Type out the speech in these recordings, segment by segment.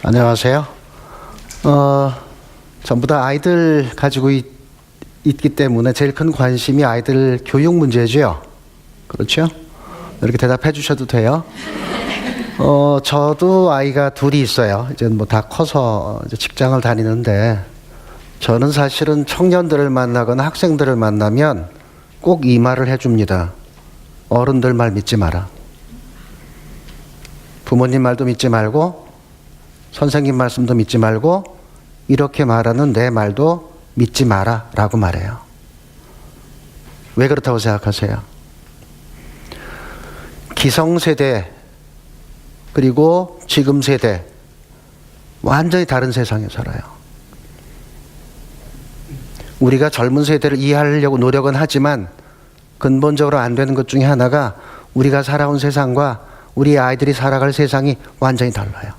안녕하세요. 전부 다 아이들 가지고 있기 때문에 제일 큰 관심이 아이들 교육 문제죠. 그렇죠? 이렇게 대답해 주셔도 돼요. 저도 아이가 둘이 있어요. 이제 뭐 다 커서 이제 직장을 다니는데, 저는 사실은 청년들을 만나거나 학생들을 만나면 꼭 이 말을 해줍니다. 어른들 말 믿지 마라. 부모님 말도 믿지 말고, 선생님 말씀도 믿지 말고, 이렇게 말하는 내 말도 믿지 마라 라고 말해요. 왜 그렇다고 생각하세요? 기성세대 그리고 지금 세대 완전히 다른 세상에 살아요. 우리가 젊은 세대를 이해하려고 노력은 하지만 근본적으로 안 되는 것 중에 하나가 우리가 살아온 세상과 우리 아이들이 살아갈 세상이 완전히 달라요.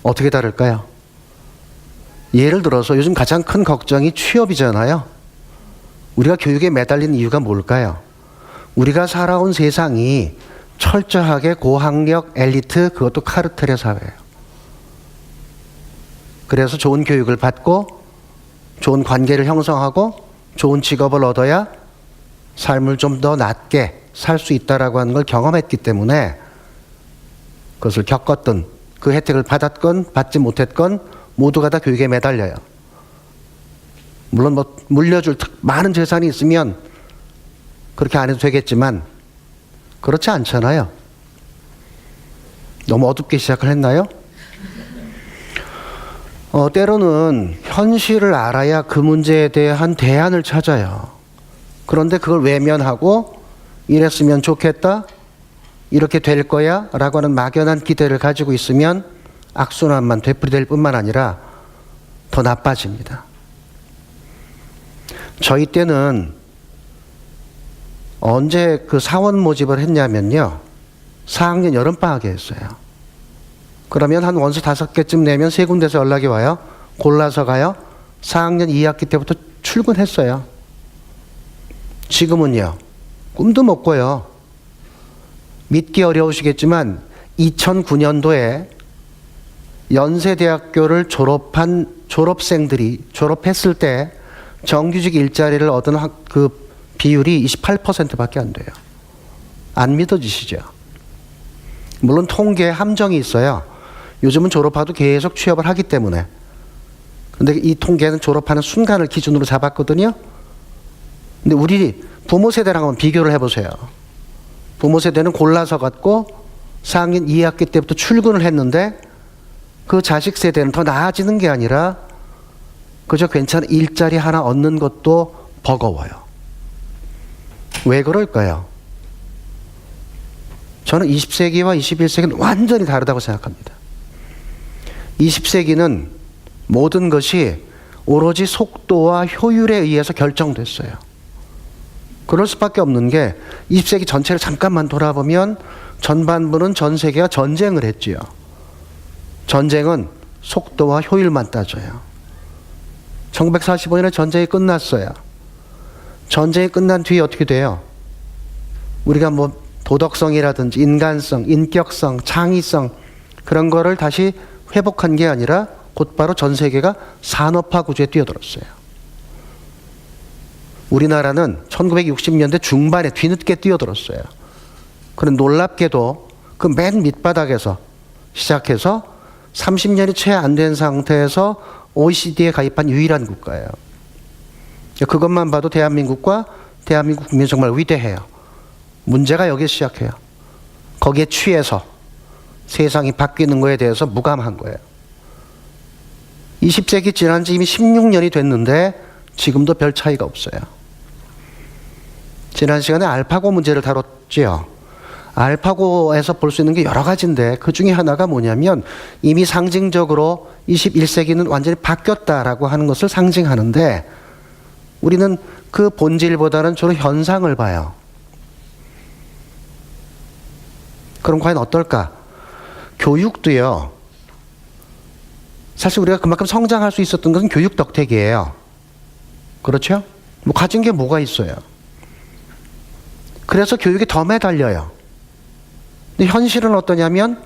어떻게 다를까요? 예를 들어서 요즘 가장 큰 걱정이 취업이잖아요. 우리가 교육에 매달리는 이유가 뭘까요? 우리가 살아온 세상이 철저하게 고학력 엘리트, 그것도 카르텔의 사회예요. 그래서 좋은 교육을 받고 좋은 관계를 형성하고 좋은 직업을 얻어야 삶을 좀 더 낫게 살 수 있다라고 하는 걸 경험했기 때문에, 그것을 겪었든 그 혜택을 받았건 받지 못했건 모두가 다 교육에 매달려요. 물론 뭐 물려줄 많은 재산이 있으면 그렇게 안 해도 되겠지만 그렇지 않잖아요. 너무 어둡게 시작을 했나요? 때로는 현실을 알아야 그 문제에 대한 대안을 찾아요. 그런데 그걸 외면하고 이랬으면 좋겠다, 이렇게 될 거야 라고 하는 막연한 기대를 가지고 있으면 악순환만 되풀이될 뿐만 아니라 더 나빠집니다. 저희 때는 언제 그 사원 모집을 했냐면요, 4학년 여름방학에 했어요. 그러면 한 원서 5개쯤 내면 3군데서 연락이 와요. 골라서 가요. 4학년 2학기 때부터 출근했어요. 지금은요, 꿈도 못 꿔요. 믿기 어려우시겠지만 2009년도에 연세대학교를 졸업한 졸업생들이 졸업했을 때 정규직 일자리를 얻은 그 비율이 28%밖에 안 돼요. 안 믿어지시죠? 물론 통계에 함정이 있어요. 요즘은 졸업하도 계속 취업을 하기 때문에. 근데 이 통계는 졸업하는 순간을 기준으로 잡았거든요. 근데 우리 부모 세대랑 한번 비교를 해보세요. 부모 세대는 골라서 갔고 4학년 2학기 때부터 출근을 했는데, 그 자식 세대는 더 나아지는 게 아니라 그저 괜찮은 일자리 하나 얻는 것도 버거워요. 왜 그럴까요? 저는 20세기와 21세기는 완전히 다르다고 생각합니다. 20세기는 모든 것이 오로지 속도와 효율에 의해서 결정됐어요. 그럴 수밖에 없는 게 20세기 전체를 잠깐만 돌아보면 전반부는 전 세계가 전쟁을 했지요. 전쟁은 속도와 효율만 따져요. 1945년에 전쟁이 끝났어요. 전쟁이 끝난 뒤에 어떻게 돼요? 우리가 뭐 도덕성이라든지 인간성, 인격성, 창의성, 그런 거를 다시 회복한 게 아니라 곧바로 전 세계가 산업화 구조에 뛰어들었어요. 우리나라는 1960년대 중반에 뒤늦게 뛰어들었어요. 그런데 놀랍게도 그 맨 밑바닥에서 시작해서 30년이 채 안 된 상태에서 OECD에 가입한 유일한 국가예요. 그것만 봐도 대한민국과 대한민국 국민이 정말 위대해요. 문제가 여기에 시작해요. 거기에 취해서 세상이 바뀌는 거에 대해서 무감한 거예요. 20세기 지난 지 이미 16년이 됐는데 지금도 별 차이가 없어요. 지난 시간에 알파고 문제를 다뤘지요. 알파고에서 볼 수 있는 게 여러 가지인데 그 중에 하나가 뭐냐면, 이미 상징적으로 21세기는 완전히 바뀌었다라고 하는 것을 상징하는데 우리는 그 본질보다는 주로 현상을 봐요. 그럼 과연 어떨까? 교육도요. 사실 우리가 그만큼 성장할 수 있었던 것은 교육 덕택이에요. 그렇죠? 뭐 가진 게 뭐가 있어요. 그래서 교육에 더 매달려요. 근데 현실은 어떠냐면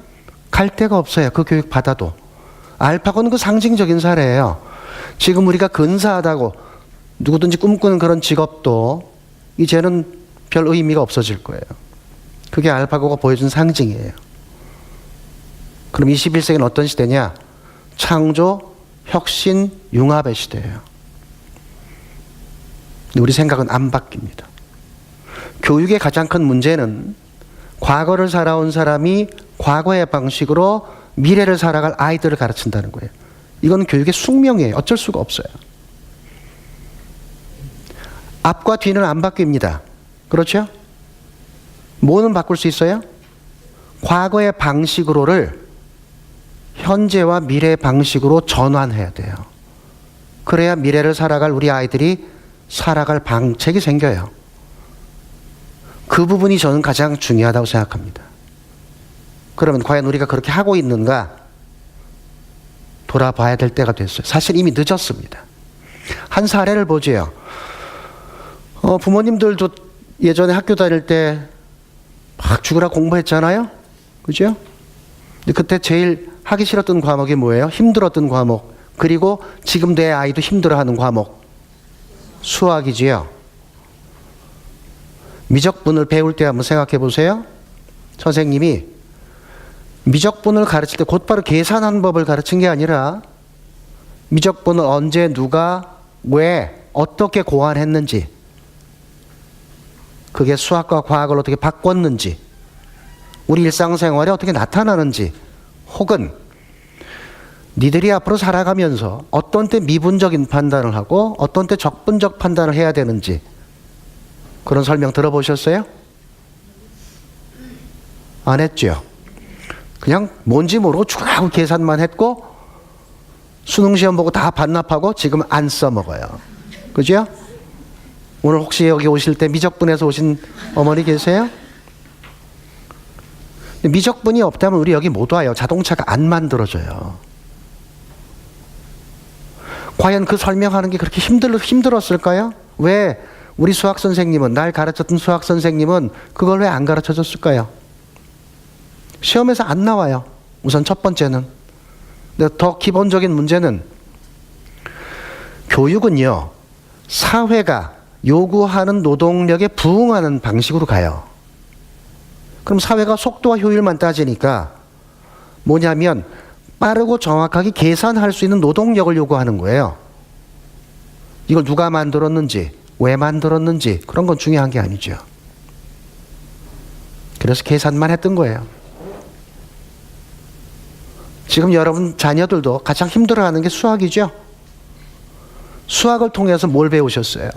갈 데가 없어요. 그 교육 받아도. 알파고는 그 상징적인 사례예요. 지금 우리가 근사하다고 누구든지 꿈꾸는 그런 직업도 이제는 별 의미가 없어질 거예요. 그게 알파고가 보여준 상징이에요. 그럼 21세기는 어떤 시대냐? 창조, 혁신, 융합의 시대예요. 근데 우리 생각은 안 바뀝니다. 교육의 가장 큰 문제는 과거를 살아온 사람이 과거의 방식으로 미래를 살아갈 아이들을 가르친다는 거예요. 이건 교육의 숙명이에요. 어쩔 수가 없어요. 앞과 뒤는 안 바뀝니다. 그렇죠? 뭐는 바꿀 수 있어요? 과거의 방식으로를 현재와 미래의 방식으로 전환해야 돼요. 그래야 미래를 살아갈 우리 아이들이 살아갈 방책이 생겨요. 그 부분이 저는 가장 중요하다고 생각합니다. 그러면 과연 우리가 그렇게 하고 있는가 돌아봐야 될 때가 됐어요. 사실 이미 늦었습니다. 한 사례를 보죠. 부모님들도 예전에 학교 다닐 때 막 죽으라 공부했잖아요. 그죠? 근데 그때 제일 하기 싫었던 과목이 뭐예요? 힘들었던 과목. 그리고 지금 내 아이도 힘들어하는 과목. 수학이지요. 미적분을 배울 때 한번 생각해 보세요. 선생님이 미적분을 가르칠 때 곧바로 계산하는 법을 가르친 게 아니라 미적분을 언제 누가 왜 어떻게 고안했는지, 그게 수학과 과학을 어떻게 바꿨는지, 우리 일상생활에 어떻게 나타나는지, 혹은 니들이 앞으로 살아가면서 어떤 때 미분적인 판단을 하고 어떤 때 적분적 판단을 해야 되는지, 그런 설명 들어보셨어요? 안 했죠? 그냥 뭔지 모르고 쭉 계산만 했고 수능시험 보고 다 반납하고 지금 안 써먹어요. 그죠? 오늘 혹시 여기 오실 때 미적분에서 오신 어머니 계세요? 미적분이 없다면 우리 여기 못 와요. 자동차가 안 만들어져요. 과연 그 설명하는 게 그렇게 힘들었을까요? 왜 우리 수학 선생님은, 날 가르쳤던 수학 선생님은 그걸 왜 안 가르쳐 줬을까요? 시험에서 안 나와요. 우선 첫 번째는. 근데 더 기본적인 문제는 교육은요, 사회가 요구하는 노동력에 부응하는 방식으로 가요. 그럼 사회가 속도와 효율만 따지니까 뭐냐면 빠르고 정확하게 계산할 수 있는 노동력을 요구하는 거예요. 이걸 누가 만들었는지, 왜 만들었는지 그런 건 중요한 게 아니죠. 그래서 계산만 했던 거예요. 지금 여러분 자녀들도 가장 힘들어하는 게 수학이죠. 수학을 통해서 뭘 배우셨어요?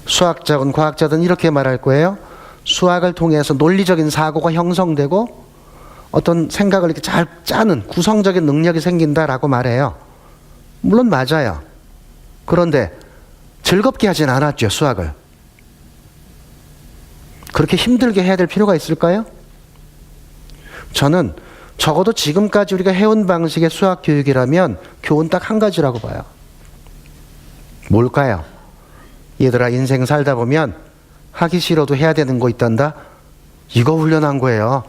수학자든 과학자든 이렇게 말할 거예요. 수학을 통해서 논리적인 사고가 형성되고 어떤 생각을 이렇게 잘 짜는 구성적인 능력이 생긴다라고 말해요. 물론 맞아요. 그런데 즐겁게 하진 않았죠, 수학을. 그렇게 힘들게 해야 될 필요가 있을까요? 저는 적어도 지금까지 우리가 해온 방식의 수학 교육이라면 교훈 딱 한 가지라고 봐요. 뭘까요? 얘들아, 인생 살다 보면 하기 싫어도 해야 되는 거 있단다. 이거 훈련한 거예요.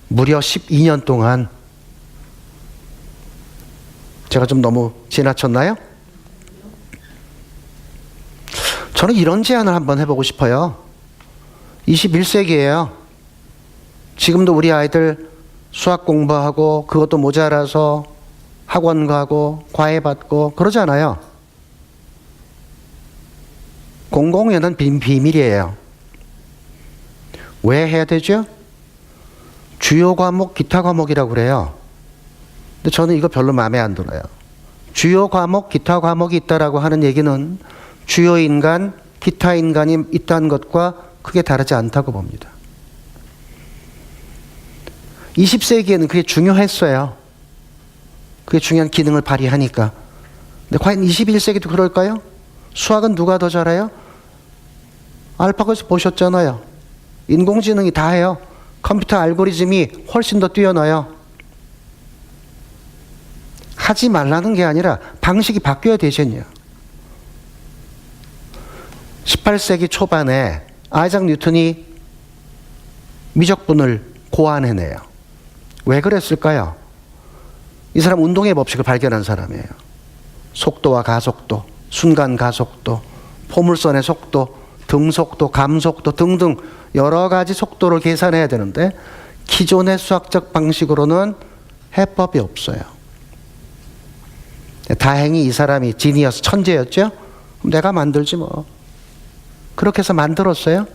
무려 12년 동안. 제가 좀 너무 지나쳤나요? 저는 이런 제안을 한번 해보고 싶어요. 21세기예요. 지금도 우리 아이들 수학 공부하고 그것도 모자라서 학원 가고 과외 받고 그러잖아요. 공공연한 비밀이에요. 왜 해야 되죠? 주요 과목, 기타 과목이라고 그래요. 근데 저는 이거 별로 마음에 안 들어요. 주요 과목, 기타 과목이 있다라고 하는 얘기는 주요 인간, 기타 인간이 있다는 것과 크게 다르지 않다고 봅니다. 20세기에는 그게 중요했어요. 그게 중요한 기능을 발휘하니까. 근데 과연 21세기도 그럴까요? 수학은 누가 더 잘해요? 알파고에서 보셨잖아요. 인공지능이 다 해요. 컴퓨터 알고리즘이 훨씬 더 뛰어나요. 하지 말라는 게 아니라 방식이 바뀌어야 되잖아요. 18세기 초반에 아이작 뉴턴이 미적분을 고안해내요. 왜 그랬을까요? 이 사람 운동의 법칙을 발견한 사람이에요. 속도와 가속도, 순간 가속도, 포물선의 속도, 등속도, 감속도 등등 여러 가지 속도를 계산해야 되는데 기존의 수학적 방식으로는 해법이 없어요. 다행히 이 사람이 지니어스, 천재였죠? 그럼 내가 만들지 뭐. 그렇게 해서 만들었어요.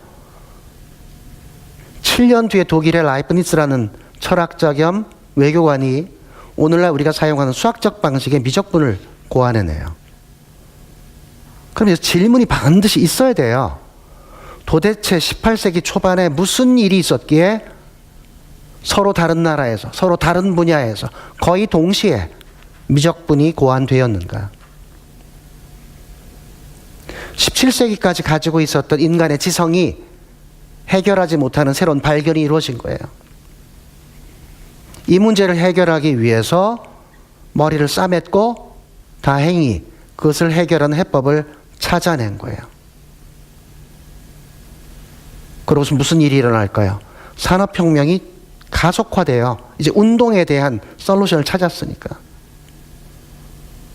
7년 뒤에 독일의 라이프니츠라는 철학자 겸 외교관이 오늘날 우리가 사용하는 수학적 방식의 미적분을 고안해내요. 그럼 질문이 반드시 있어야 돼요. 도대체 18세기 초반에 무슨 일이 있었기에 서로 다른 나라에서, 서로 다른 분야에서 거의 동시에 미적분이 고안되었는가? 17세기까지 가지고 있었던 인간의 지성이 해결하지 못하는 새로운 발견이 이루어진 거예요. 이 문제를 해결하기 위해서 머리를 싸맸고 다행히 그것을 해결하는 해법을 찾아낸 거예요. 그러고서 무슨 일이 일어날까요? 산업혁명이 가속화돼요. 이제 운동에 대한 솔루션을 찾았으니까.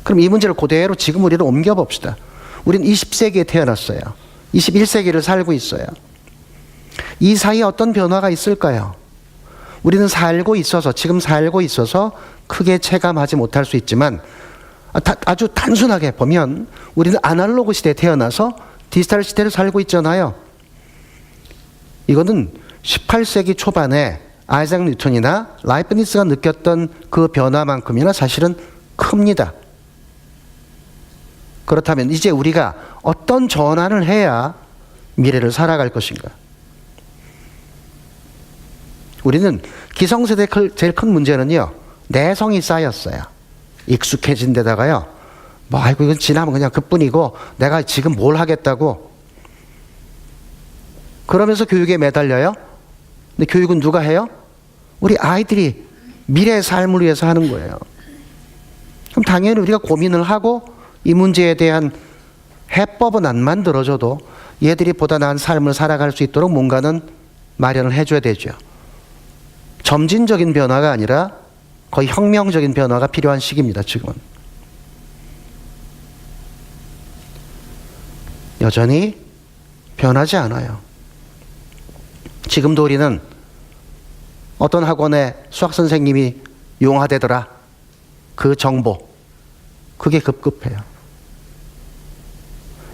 그럼 이 문제를 그대로 지금 우리는 옮겨봅시다. 우리는 20세기에 태어났어요. 21세기를 살고 있어요. 이 사이에 어떤 변화가 있을까요? 우리는 지금 살고 있어서 크게 체감하지 못할 수 있지만 아주 단순하게 보면 우리는 아날로그 시대에 태어나서 디지털 시대를 살고 있잖아요. 이거는 18세기 초반에 아이작 뉴턴이나 라이프니츠가 느꼈던 그 변화만큼이나 사실은 큽니다. 그렇다면 이제 우리가 어떤 전환을 해야 미래를 살아갈 것인가? 우리는 기성세대의 제일 큰 문제는요, 내성이 쌓였어요. 익숙해진 데다가요, 아이고, 이건 지나면 그냥 그뿐이고, 내가 지금 뭘 하겠다고. 그러면서 교육에 매달려요. 근데 교육은 누가 해요? 우리 아이들이 미래의 삶을 위해서 하는 거예요. 그럼 당연히 우리가 고민을 하고, 이 문제에 대한 해법은 안 만들어줘도 얘들이 보다 나은 삶을 살아갈 수 있도록 뭔가는 마련을 해줘야 되죠. 점진적인 변화가 아니라 거의 혁명적인 변화가 필요한 시기입니다, 지금은. 여전히 변하지 않아요. 지금도 우리는 어떤 학원에 수학선생님이 용화되더라. 그 정보, 그게 급급해요.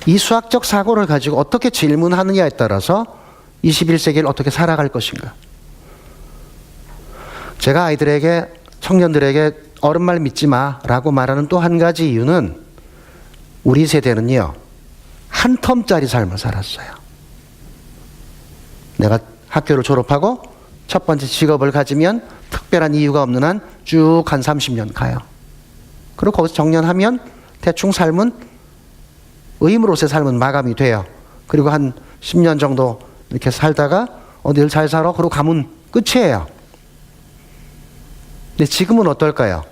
이 수학적 사고를 가지고 어떻게 질문하느냐에 따라서 21세기를 어떻게 살아갈 것인가. 제가 아이들에게, 청년들에게 어른 말 믿지 마라고 말하는 또 한 가지 이유는 우리 세대는요, 한 텀짜리 삶을 살았어요. 내가 학교를 졸업하고 첫 번째 직업을 가지면 특별한 이유가 없는 한 쭉 한 30년 가요. 그리고 거기서 정년하면 대충 삶은, 의무로서의 삶은 마감이 돼요. 그리고 한 10년 정도 이렇게 살다가 늘 잘 살아. 그러고 가면 끝이에요. 근데 지금은 어떨까요?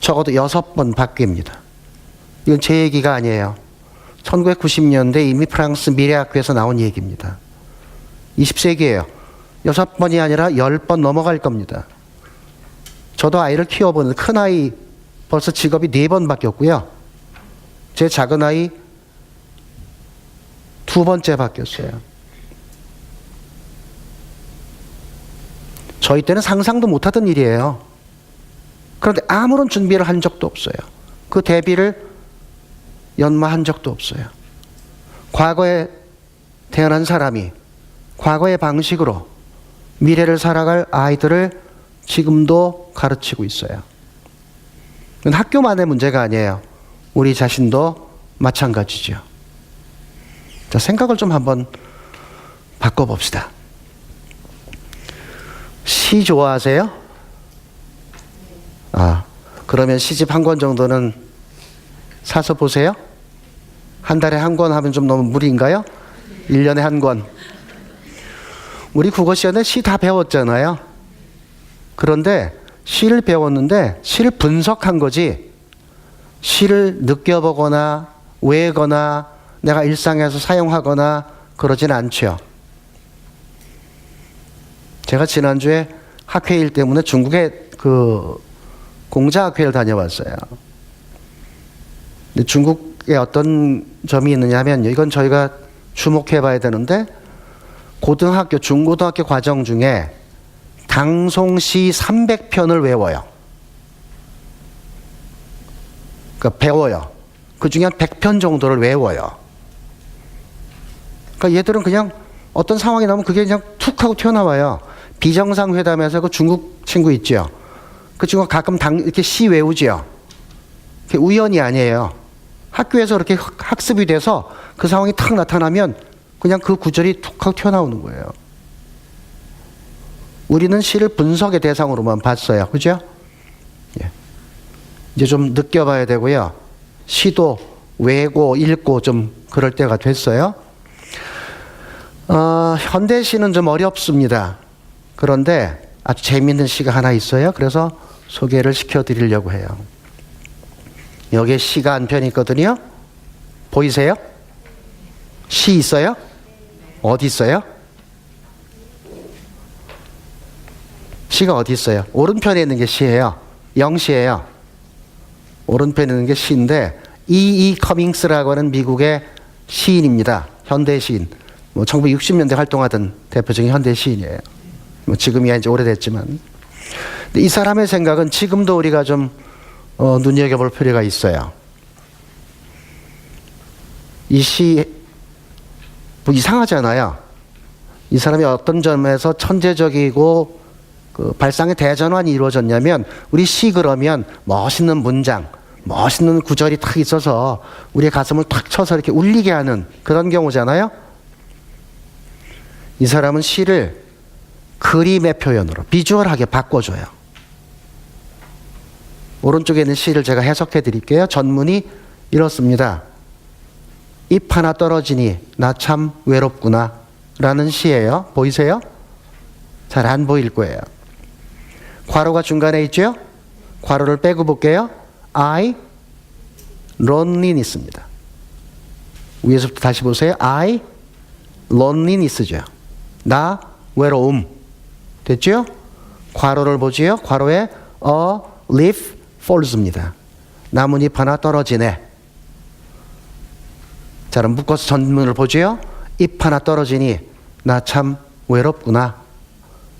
적어도 6번 바뀝니다. 이건 제 얘기가 아니에요. 1990년대 이미 프랑스 미래학교에서 나온 얘기입니다. 20세기예요. 6번이 아니라 10번 넘어갈 겁니다. 저도 아이를 키워보는 큰아이 벌써 직업이 4번 바뀌었고요. 제 작은아이 2번째 바뀌었어요. 저희 때는 상상도 못하던 일이에요. 그런데 아무런 준비를 한 적도 없어요. 그 대비를 연마한 적도 없어요. 과거에 태어난 사람이 과거의 방식으로 미래를 살아갈 아이들을 지금도 가르치고 있어요. 이건 학교만의 문제가 아니에요. 우리 자신도 마찬가지죠. 자, 생각을 좀 한번 바꿔봅시다. 시 좋아하세요? 그러면 시집 한 권 정도는 사서 보세요. 한 달에 한 권 하면 좀 너무 무리인가요? 1년에 한 권. 우리 국어 시간에 시 다 배웠잖아요. 그런데 시를 배웠는데 시를 분석한 거지 시를 느껴보거나 외거나 내가 일상에서 사용하거나 그러진 않죠. 제가 지난주에 학회 일 때문에 중국에 그 공자학회를 다녀왔어요. 근데 중국에 어떤 점이 있느냐 하면 이건 저희가 주목해 봐야 되는데 고등학교, 중고등학교 과정 중에 당송시 300편을 외워요. 그러니까 배워요. 그 중에 한 100편 정도를 외워요. 그러니까 얘들은 그냥 어떤 상황이 나오면 그게 그냥 툭 하고 튀어나와요. 비정상회담에서 그 중국 친구 있죠. 그 친구가 가끔 이렇게 시 외우죠. 그게 우연이 아니에요. 학교에서 이렇게 학습이 돼서 그 상황이 탁 나타나면 그냥 그 구절이 툭 하고 튀어나오는 거예요. 우리는 시를 분석의 대상으로만 봤어요. 그죠? 예. 이제 좀 느껴봐야 되고요. 시도 외고 읽고 좀 그럴 때가 됐어요. 현대 시는 좀 어렵습니다. 그런데 아주 재미있는 시가 하나 있어요. 그래서 소개를 시켜드리려고 해요. 여기에 시가 한 편 있거든요. 보이세요? 시 있어요? 어디 있어요? 시가 어디 있어요? 오른편에 있는 게 시예요. 영시예요. 오른편에 있는 게 시인데 E.E. 커밍스라고 하는 미국의 시인입니다. 현대 시인. 1960년대 활동하던 대표적인 현대 시인이에요. 지금이야 이제 오래됐지만. 근데 이 사람의 생각은 지금도 우리가 좀 눈여겨볼 필요가 있어요. 이 시 뭐 이상하잖아요. 이 사람이 어떤 점에서 천재적이고 그 발상의 대전환이 이루어졌냐면 우리 시 그러면 멋있는 문장, 멋있는 구절이 탁 있어서 우리의 가슴을 탁 쳐서 이렇게 울리게 하는 그런 경우잖아요. 이 사람은 시를 그림의 표현으로 비주얼하게 바꿔줘요. 오른쪽에 있는 시를 제가 해석해 드릴게요. 전문이 이렇습니다. 잎 하나 떨어지니 나 참 외롭구나 라는 시예요. 보이세요? 잘 안 보일 거예요. 괄호가 중간에 있죠? 괄호를 빼고 볼게요. I loneliness입니다. 위에서부터 다시 보세요. I loneliness죠. 나 외로움. 됐죠? 괄호를 보지요. 괄호에 a leaf falls입니다. 나뭇잎 하나 떨어지네. 자, 그럼 묶어서 전문을 보지요. 잎 하나 떨어지니 나 참 외롭구나.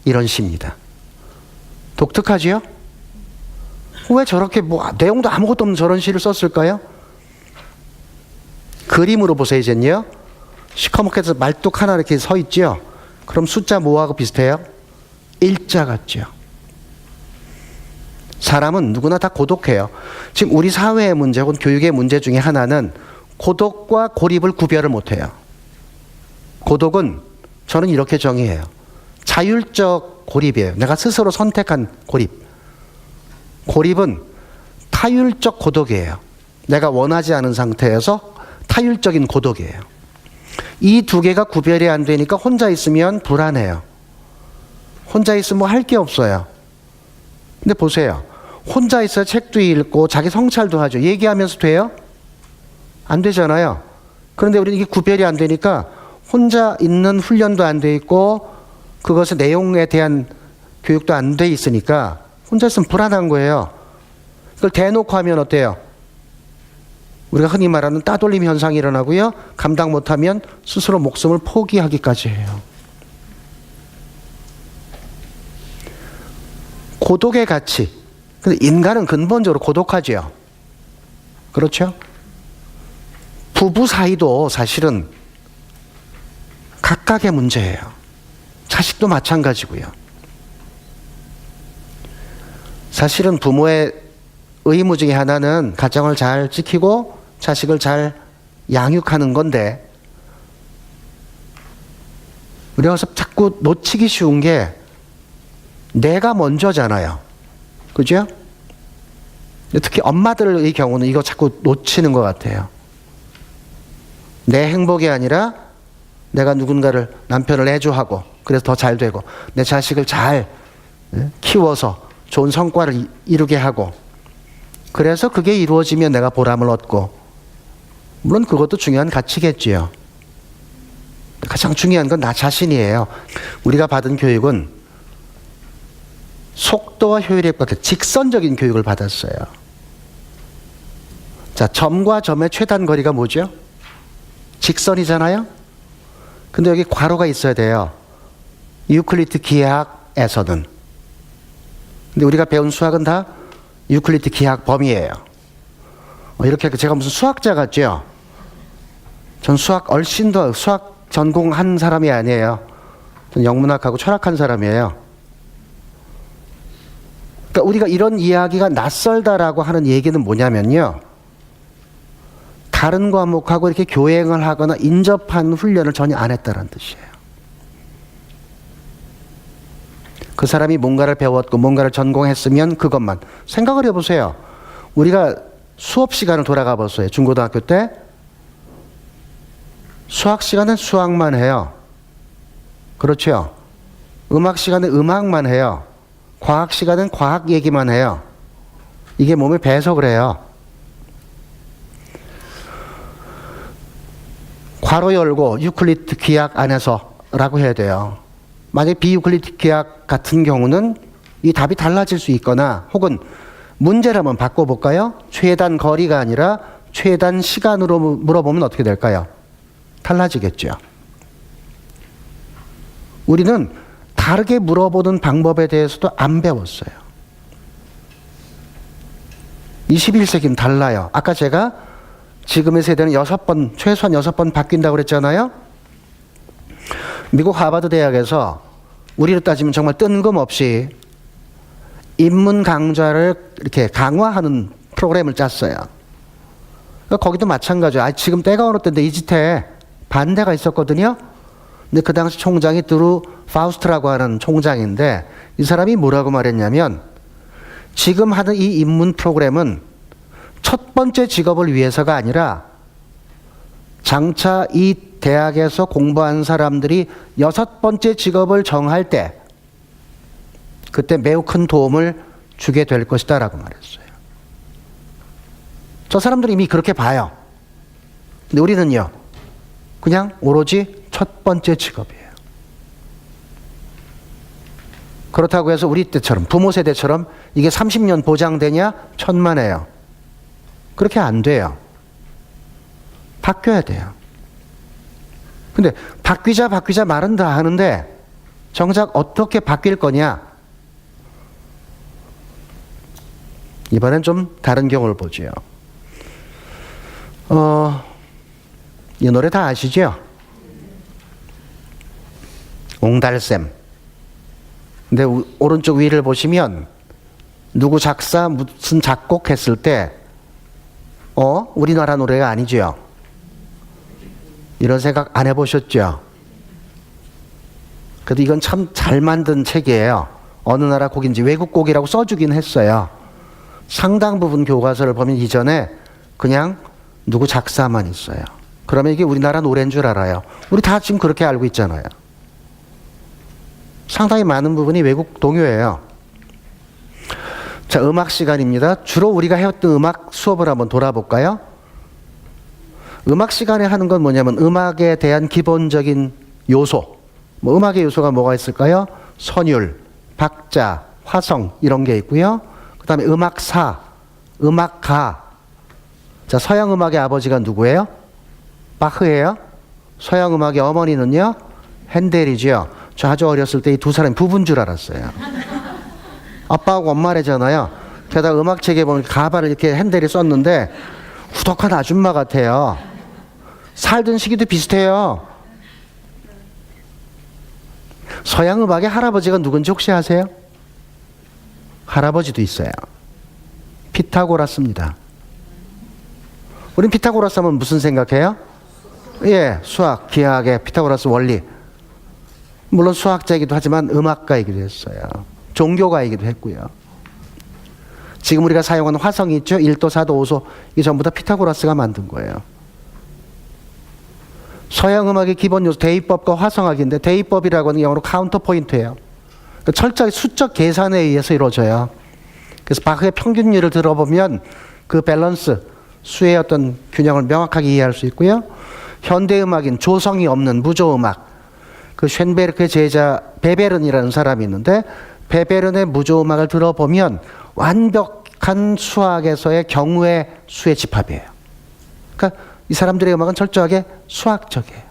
이런 시입니다. 독특하지요? 왜 저렇게 내용도 아무것도 없는 저런 시를 썼을까요? 그림으로 보세요, 이젠요. 시커멓게 해서 말뚝 하나 이렇게 서 있죠? 그럼 숫자 뭐하고 비슷해요? 일자 같죠? 사람은 누구나 다 고독해요. 지금 우리 사회의 문제 혹은 교육의 문제 중에 하나는 고독과 고립을 구별을 못해요. 고독은 저는 이렇게 정의해요. 자율적 고립이에요. 내가 스스로 선택한 고립. 고립은 타율적 고독이에요. 내가 원하지 않은 상태에서 타율적인 고독이에요. 이 두 개가 구별이 안 되니까 혼자 있으면 불안해요. 혼자 있으면 뭐 할 게 없어요. 근데 보세요. 혼자 있어야 책도 읽고 자기 성찰도 하죠. 얘기하면서 돼요? 안 되잖아요. 그런데 우리는 이게 구별이 안 되니까 혼자 있는 훈련도 안 돼 있고 그것의 내용에 대한 교육도 안 돼 있으니까 혼자 있으면 불안한 거예요. 그걸 대놓고 하면 어때요? 우리가 흔히 말하는 따돌림 현상이 일어나고요. 감당 못하면 스스로 목숨을 포기하기까지 해요. 고독의 가치. 근데 인간은 근본적으로 고독하지요. 그렇죠? 부부 사이도 사실은 각각의 문제예요. 자식도 마찬가지고요. 사실은 부모의 의무 중에 하나는 가정을 잘 지키고 자식을 잘 양육하는 건데 우리가 자꾸 놓치기 쉬운 게 내가 먼저잖아요. 그죠? 특히 엄마들의 경우는 이거 자꾸 놓치는 것 같아요. 내 행복이 아니라 내가 누군가를, 남편을 내조하고 그래서 더 잘 되고 내 자식을 잘 키워서 좋은 성과를 이루게 하고 그래서 그게 이루어지면 내가 보람을 얻고, 물론 그것도 중요한 가치겠지요. 가장 중요한 건 나 자신이에요. 우리가 받은 교육은 속도와 효율에 맞게 직선적인 교육을 받았어요. 자, 점과 점의 최단 거리가 뭐죠? 직선이잖아요. 근데 여기 괄호가 있어야 돼요. 유클리드 기하학에서는. 근데 우리가 배운 수학은 다 유클리드 기하학 범위예요. 이렇게 제가 무슨 수학자 같죠? 전 수학 훨씬 더 수학 전공한 사람이 아니에요. 전 영문학하고 철학한 사람이에요. 그러니까 우리가 이런 이야기가 낯설다라고 하는 얘기는 뭐냐면요, 다른 과목하고 이렇게 교행을 하거나 인접한 훈련을 전혀 안 했다는 뜻이에요. 그 사람이 뭔가를 배웠고 뭔가를 전공했으면 그것만. 생각을 해보세요. 우리가 수업 시간을 돌아가 보세요. 중고등학교 때 수학 시간은 수학만 해요. 그렇죠? 음악 시간은 음악만 해요. 과학 시간은 과학 얘기만 해요. 이게 몸에 배서 그래요. 괄호 열고 유클리드 기하학 안에서라고 해야 돼요. 만약 비유클리드 기하학 같은 경우는 이 답이 달라질 수 있거나, 혹은 문제를 한번 바꿔볼까요? 최단 거리가 아니라 최단 시간으로 물어보면 어떻게 될까요? 달라지겠죠. 우리는 다르게 물어보는 방법에 대해서도 안 배웠어요. 21세기는 달라요. 아까 제가 지금의 세대는 6번, 최소한 6번 바뀐다고 그랬잖아요. 미국 하버드 대학에서 우리로 따지면 정말 뜬금없이 인문 강좌를 이렇게 강화하는 프로그램을 짰어요. 그러니까 거기도 마찬가지예요. 지금 때가 어느 때인데 이 짓에 반대가 있었거든요. 근데 그 당시 총장이 드루 파우스트라고 하는 총장인데, 이 사람이 뭐라고 말했냐면, 지금 하는 이 인문 프로그램은 첫 번째 직업을 위해서가 아니라 장차 이 대학에서 공부한 사람들이 6번째 직업을 정할 때 그때 매우 큰 도움을 주게 될 것이다 라고 말했어요. 저 사람들이 이미 그렇게 봐요. 근데 우리는요, 그냥 오로지 첫 번째 직업이에요. 그렇다고 해서 우리 때처럼, 부모 세대처럼 이게 30년 보장되냐? 천만에요. 그렇게 안 돼요. 바뀌어야 돼요. 근데 바뀌자 말은 다 하는데 정작 어떻게 바뀔 거냐? 이번엔 좀 다른 경우를 보죠. 이 노래 다 아시죠? 옹달샘. 근데 오른쪽 위를 보시면 누구 작사 무슨 작곡 했을 때 우리나라 노래가 아니죠. 이런 생각 안 해보셨죠? 그래도 이건 참 잘 만든 책이에요. 어느 나라 곡인지 외국 곡이라고 써주긴 했어요. 상당 부분 교과서를 보면 이전에 그냥 누구 작사만 있어요. 그러면 이게 우리나라 노래인 줄 알아요. 우리 다 지금 그렇게 알고 있잖아요. 상당히 많은 부분이 외국 동요예요. 자, 음악 시간입니다. 주로 우리가 해왔던 음악 수업을 한번 돌아볼까요? 음악 시간에 하는 건 뭐냐면 음악에 대한 기본적인 요소. 음악의 요소가 뭐가 있을까요? 선율, 박자, 화성 이런 게 있고요. 그 다음에 음악사, 음악가. 자, 서양 음악의 아버지가 누구예요? 바흐예요. 서양 음악의 어머니는요? 핸델이죠. 저 아주 어렸을 때 이 두 사람이 부부인 줄 알았어요. 아빠하고 엄마래잖아요. 게다가 음악책에 보면 가발을 이렇게 핸델이 썼는데 후덕한 아줌마 같아요. 살던 시기도 비슷해요. 서양 음악의 할아버지가 누군지 혹시 아세요? 할아버지도 있어요. 피타고라스입니다. 우린 피타고라스 하면 무슨 생각해요? 예, 수학, 기하학의 피타고라스 원리. 물론 수학자이기도 하지만 음악가이기도 했어요. 종교가이기도 했고요. 지금 우리가 사용하는 화성이 있죠. 1도, 4도, 5도. 이게 전부 다 피타고라스가 만든 거예요. 서양 음악의 기본 요소 대입법과 화성학인데, 대입법이라고 하는 영어로 카운터 포인트예요. 그러니까 철저히 수적 계산에 의해서 이루어져요. 그래서 바흐의 평균율을 들어보면 그 밸런스, 수의 어떤 균형을 명확하게 이해할 수 있고요. 현대 음악인 조성이 없는 무조 음악, 그 쇤베르크의 제자 베베른이라는 사람이 있는데, 베베른의 무조 음악을 들어보면 완벽한 수학에서의 경우의 수의 집합이에요. 그러니까 이 사람들의 음악은 철저하게 수학적이에요.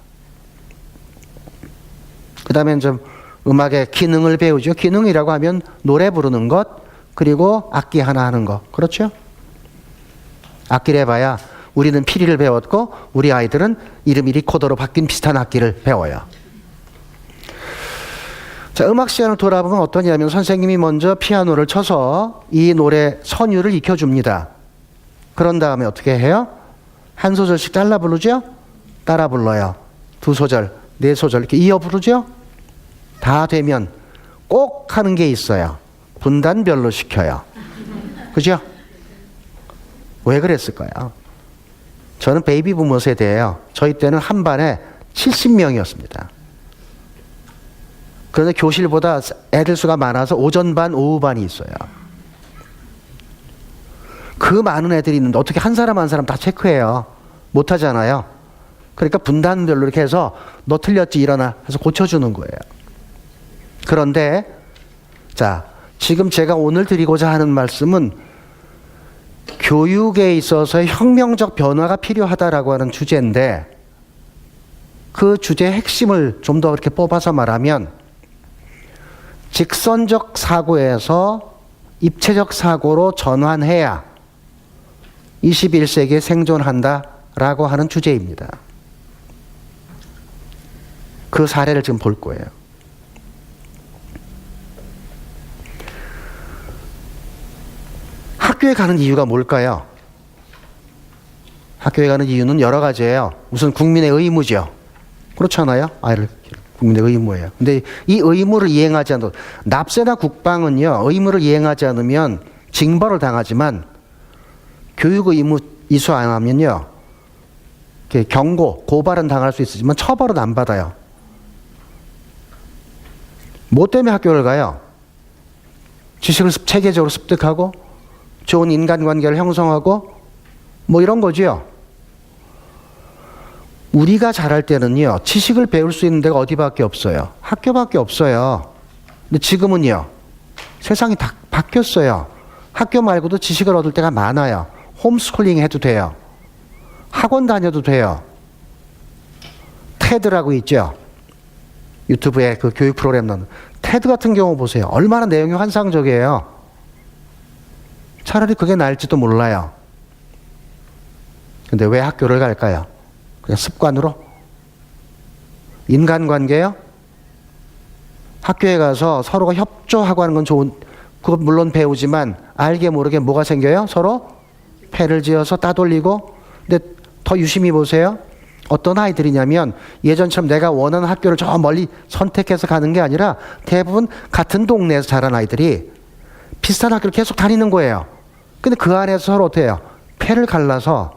그 다음에 좀 음악의 기능을 배우죠. 기능이라고 하면 노래 부르는 것, 그리고 악기 하나 하는 것. 그렇죠? 악기를 해봐야 우리는 피리를 배웠고 우리 아이들은 이름이 리코더로 바뀐 비슷한 악기를 배워요. 자, 음악 시간을 돌아보면 어떠냐면 선생님이 먼저 피아노를 쳐서 이 노래 선율을 익혀줍니다. 그런 다음에 어떻게 해요? 한 소절씩 잘라 부르죠? 따라 불러요. 두 소절, 네 소절 이렇게 이어 부르죠? 다 되면 꼭 하는 게 있어요. 분단별로 시켜요. 그죠? 왜 그랬을까요? 저는 베이비 부머 세대예요. 저희 때는 한 반에 70명이었습니다. 그런데 교실보다 애들 수가 많아서 오전 반, 오후 반이 있어요. 그 많은 애들이 있는데 어떻게 한 사람 한 사람 다 체크해요? 못하잖아요. 그러니까 분단별로 이렇게 해서 너 틀렸지 일어나 해서 고쳐주는 거예요. 그런데 자, 지금 제가 오늘 드리고자 하는 말씀은 교육에 있어서의 혁명적 변화가 필요하다라고 하는 주제인데, 그 주제의 핵심을 좀 더 이렇게 뽑아서 말하면 직선적 사고에서 입체적 사고로 전환해야 21세기에 생존한다라고 하는 주제입니다. 그 사례를 지금 볼 거예요. 학교에 가는 이유가 뭘까요? 학교에 가는 이유는 여러 가지예요. 우선 국민의 의무죠. 그렇잖아요. 아이를 국민의 의무예요. 근데 이 의무를 이행하지 않는, 납세나 국방은요, 의무를 이행하지 않으면 징벌을 당하지만 교육 의무 이수 안 하면요, 경고, 고발은 당할 수 있지만 처벌은 안 받아요. 뭐 때문에 학교를 가요? 지식을 체계적으로 습득하고 좋은 인간관계를 형성하고 뭐 이런 거죠. 우리가 자랄 때는요, 지식을 배울 수 있는 데가 어디밖에 없어요? 학교밖에 없어요. 근데 지금은요, 세상이 다 바뀌었어요. 학교 말고도 지식을 얻을 때가 많아요. 홈스쿨링 해도 돼요. 학원 다녀도 돼요. 테드라고 있죠. 유튜브에 그 교육 프로그램 나오는 테드 같은 경우 보세요. 얼마나 내용이 환상적이에요. 차라리 그게 나을지도 몰라요. 근데 왜 학교를 갈까요? 그냥 습관으로? 인간관계요? 학교에 가서 서로가 협조하고 하는 건 좋은, 그거 물론 배우지만 알게 모르게 뭐가 생겨요? 서로 패를 지어서 따돌리고. 근데 더 유심히 보세요. 어떤 아이들이냐면 예전처럼 내가 원하는 학교를 저 멀리 선택해서 가는 게 아니라 대부분 같은 동네에서 자란 아이들이 비슷한 학교를 계속 다니는 거예요. 근데 그 안에서 서로 어떻게 해요? 패를 갈라서.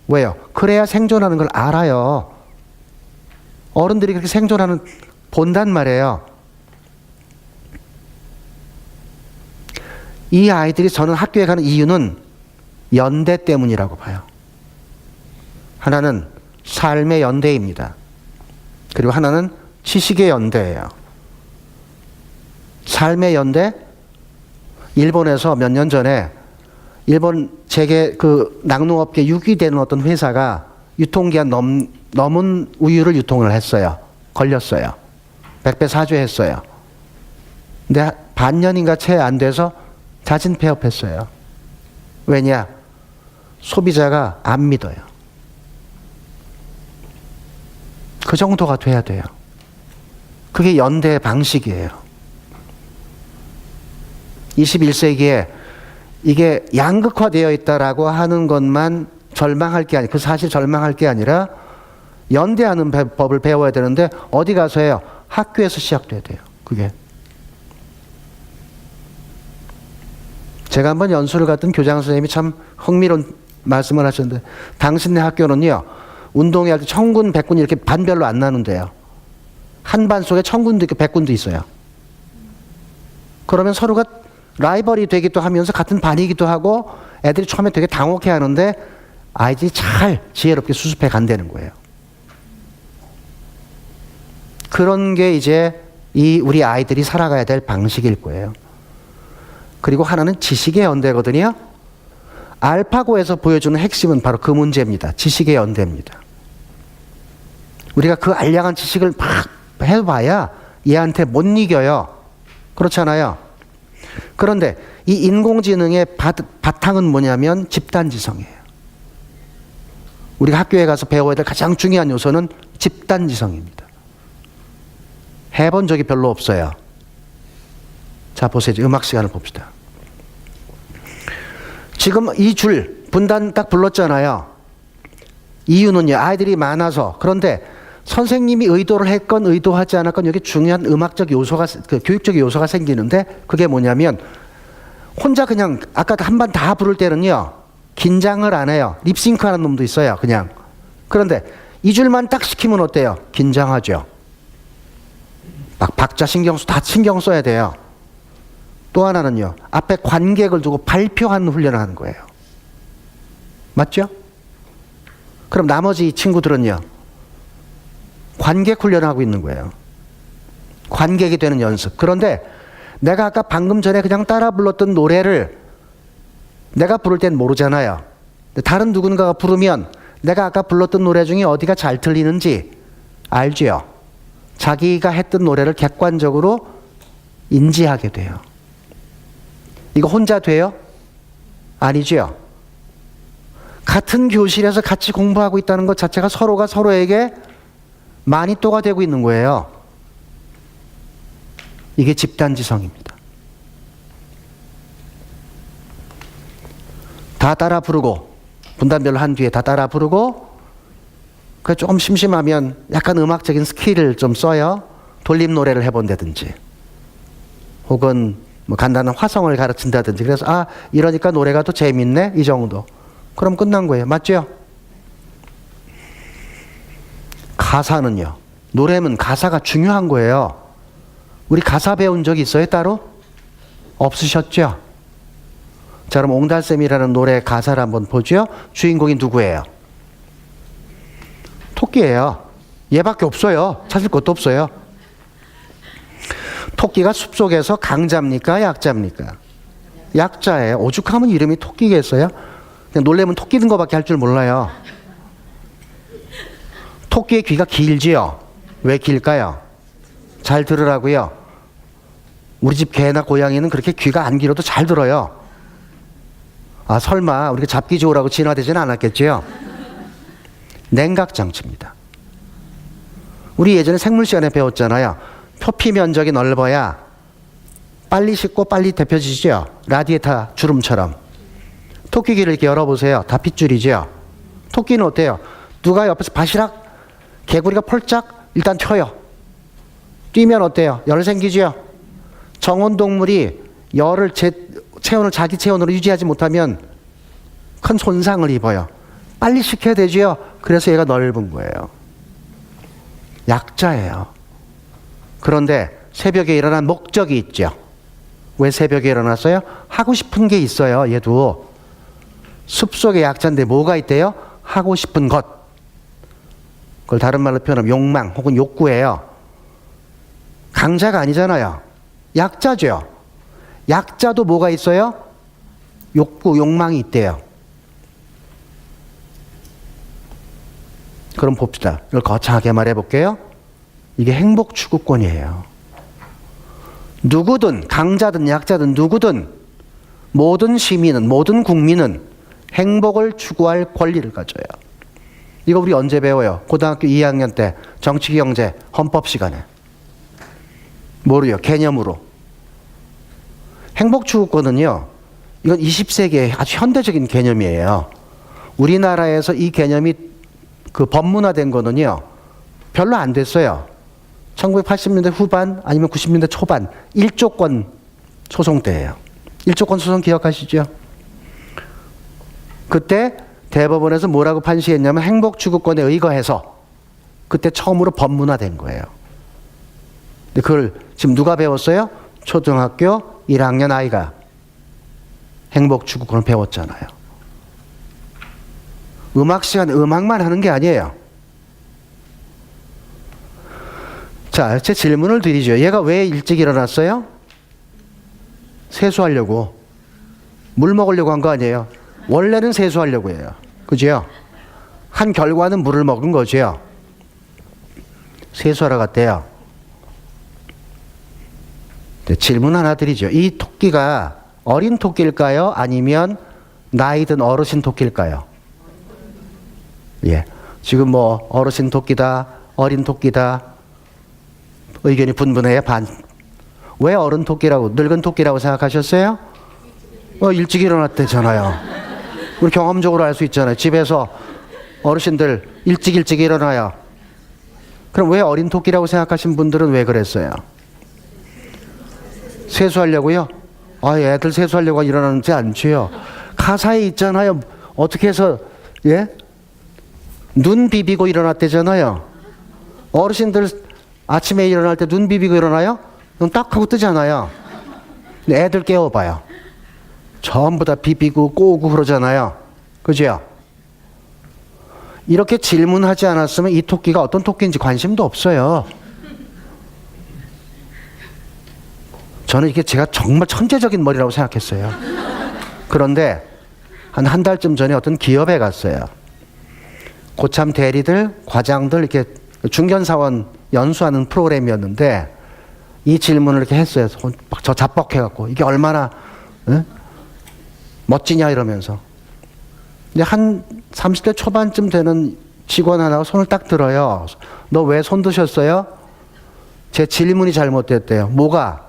왜요? 그래야 생존하는 걸 알아요. 어른들이 그렇게 생존하는 본단 말이에요. 이 아이들이 저는 학교에 가는 이유는 연대 때문이라고 봐요. 하나는 삶의 연대입니다. 그리고 하나는 지식의 연대예요. 삶의 연대? 일본에서 몇 년 전에 일본 재계 그 낙농업계 6위 되는 어떤 회사가 유통기한 넘은 우유를 유통을 했어요. 걸렸어요. 백배 사죄했어요. 근데 반년인가 채 안 돼서 자진 폐업했어요. 왜냐? 소비자가 안 믿어요. 그 정도가 돼야 돼요. 그게 연대의 방식이에요. 21세기에 이게 양극화되어 있다라고 하는 것만 절망할 게 아니라, 그 사실 절망할 게 아니라 연대하는 법을 배워야 되는데 어디 가서 해요? 학교에서 시작돼야 돼요. 그게. 제가 한번 연수를 갔던 교장 선생님이 참 흥미로운 말씀을 하셨는데, 당신네 학교는요, 운동회 할 때 청군, 백군이 이렇게 반별로 안 나눈대요. 한 반 속에 청군도 있고 백군도 있어요. 그러면 서로가 라이벌이 되기도 하면서 같은 반이기도 하고 애들이 처음에 되게 당혹해 하는데 아이들이 잘 지혜롭게 수습해 간다는 거예요. 그런 게 이제 우리 아이들이 살아가야 될 방식일 거예요. 그리고 하나는 지식의 연대거든요. 알파고에서 보여주는 핵심은 바로 그 문제입니다. 지식의 연대입니다. 우리가 그 알량한 지식을 막 해봐야 얘한테 못 이겨요. 그렇잖아요. 그런데 이 인공지능의 바탕은 뭐냐면 집단지성이에요. 우리가 학교에 가서 배워야 될 가장 중요한 요소는 집단지성입니다. 해본 적이 별로 없어요. 자, 보세요. 음악 시간을 봅시다. 지금 이 줄 분단 딱 불렀잖아요. 이유는요, 아이들이 많아서. 그런데 선생님이 의도를 했건 의도하지 않았건 여기 중요한 음악적 요소가, 교육적 요소가 생기는데, 그게 뭐냐면 혼자 그냥 아까 한 반 다 부를 때는요, 긴장을 안 해요. 립싱크 하는 놈도 있어요, 그냥. 그런데 이 줄만 딱 시키면 어때요? 긴장하죠. 막 박자 다 신경 써야 돼요. 또 하나는요, 앞에 관객을 두고 발표하는 훈련을 하는 거예요. 맞죠? 그럼 나머지 친구들은요, 관객 훈련을 하고 있는 거예요. 관객이 되는 연습. 그런데 내가 아까 방금 전에 그냥 따라 불렀던 노래를 내가 부를 땐 모르잖아요. 다른 누군가가 부르면 내가 아까 불렀던 노래 중에 어디가 잘 들리는지 알죠. 자기가 했던 노래를 객관적으로 인지하게 돼요. 이거 혼자 돼요? 아니죠. 같은 교실에서 같이 공부하고 있다는 것 자체가 서로가 서로에게 마니또가 되고 있는 거예요. 이게 집단지성입니다. 다 따라 부르고, 분단별로 한 뒤에 다 따라 부르고, 그 조금 심심하면 약간 음악적인 스킬을 좀 써요. 돌림 노래를 해본다든지, 혹은 뭐 간단한 화성을 가르친다든지. 그래서 이러니까 노래가 또 재밌네, 이 정도. 그럼 끝난 거예요. 맞죠? 가사는요, 노래면 가사가 중요한 거예요. 우리 가사 배운 적 있어요, 따로? 없으셨죠? 자, 그럼 옹달샘이라는 노래 가사를 한번 보죠. 주인공이 누구예요? 토끼예요. 얘밖에 없어요. 찾을 것도 없어요. 토끼가 숲속에서 강자입니까? 약자입니까? 약자예요. 오죽하면 이름이 토끼겠어요? 그냥 놀래면 토끼 든 거밖에 할 줄 몰라요. 토끼의 귀가 길지요? 왜 길까요? 잘 들으라고요. 우리 집 개나 고양이는 그렇게 귀가 안 길어도 잘 들어요. 설마 우리가 잡기 좋으라고 진화되지는 않았겠지요? 냉각장치입니다. 우리 예전에 생물 시간에 배웠잖아요. 표피 면적이 넓어야 빨리 식고 빨리 데펴지죠. 라디에이터 주름처럼. 토끼 귀를 이렇게 열어보세요. 다 핏줄이죠. 토끼는 어때요? 누가 옆에서 바시락 개구리가 폴짝 일단 튀어요. 뛰면 어때요? 열 생기죠. 정원동물이 열을 체온을 자기 체온으로 유지하지 못하면 큰 손상을 입어요. 빨리 식혀야 되죠. 그래서 얘가 넓은 거예요. 약자예요. 그런데 새벽에 일어난 목적이 있죠. 왜 새벽에 일어났어요? 하고 싶은 게 있어요. 얘도 숲속의 약자인데 뭐가 있대요? 하고 싶은 것. 그걸 다른 말로 표현하면 욕망 혹은 욕구예요. 강자가 아니잖아요. 약자죠. 약자도 뭐가 있어요? 욕구, 욕망이 있대요. 그럼 봅시다. 이걸 거창하게 말해볼게요. 이게 행복 추구권이에요. 누구든, 강자든 약자든 누구든, 모든 시민은, 모든 국민은 행복을 추구할 권리를 가져요. 이거 우리 언제 배워요? 고등학교 2학년 때 정치, 경제, 헌법 시간에. 뭐로요? 개념으로. 행복 추구권은요, 이건 20세기의 아주 현대적인 개념이에요. 우리나라에서 이 개념이 법문화된 거는요, 별로 안 됐어요. 1980년대 후반 아니면 90년대 초반 1조권 소송 때예요. 일조권 소송 기억하시죠? 그때 대법원에서 뭐라고 판시했냐면 행복추구권에 의거해서 그때 처음으로 법문화된 거예요. 근데 그걸 지금 누가 배웠어요? 초등학교 1학년 아이가 행복추구권을 배웠잖아요. 음악 시간 음악만 하는 게 아니에요. 자, 제 질문을 드리죠. 얘가 왜 일찍 일어났어요? 세수하려고. 물 먹으려고 한 거 아니에요. 원래는 세수하려고 해요. 그죠? 한 결과는 물을 먹은 거죠. 세수하러 갔대요. 질문 하나 드리죠. 이 토끼가 어린 토끼일까요? 아니면 나이 든 어르신 토끼일까요? 예. 지금 뭐 어르신 토끼다, 어린 토끼다 의견이 분분해요. 왜 어른 토끼라고, 늙은 토끼라고 생각하셨어요? 일찍 일어났대잖아요. 우리 경험적으로 알 수 있잖아요. 집에서 어르신들 일찍 일어나요. 그럼 왜 어린 토끼라고 생각하신 분들은 왜 그랬어요? 세수하려고요? 애들 세수하려고 일어나는지 않지요. 가사에 있잖아요. 어떻게 해서, 예? 눈 비비고 일어났대잖아요. 어르신들 아침에 일어날 때 눈 비비고 일어나요? 눈 딱 하고 뜨잖아요. 근데 애들 깨워봐요. 전부 다 비비고 꼬고 그러잖아요. 그죠? 이렇게 질문하지 않았으면 이 토끼가 어떤 토끼인지 관심도 없어요. 저는 이게 제가 정말 천재적인 머리라고 생각했어요. 그런데 한 달쯤 전에 어떤 기업에 갔어요. 고참 대리들, 과장들 이렇게 중견사원 연수하는 프로그램이었는데 이 질문을 이렇게 했어요. 저 자뻑해갖고 이게 얼마나 멋지냐 이러면서. 근데 한 30대 초반쯤 되는 직원 하나가 손을 딱 들어요. 너 왜 손 드셨어요? 제 질문이 잘못됐대요. 뭐가?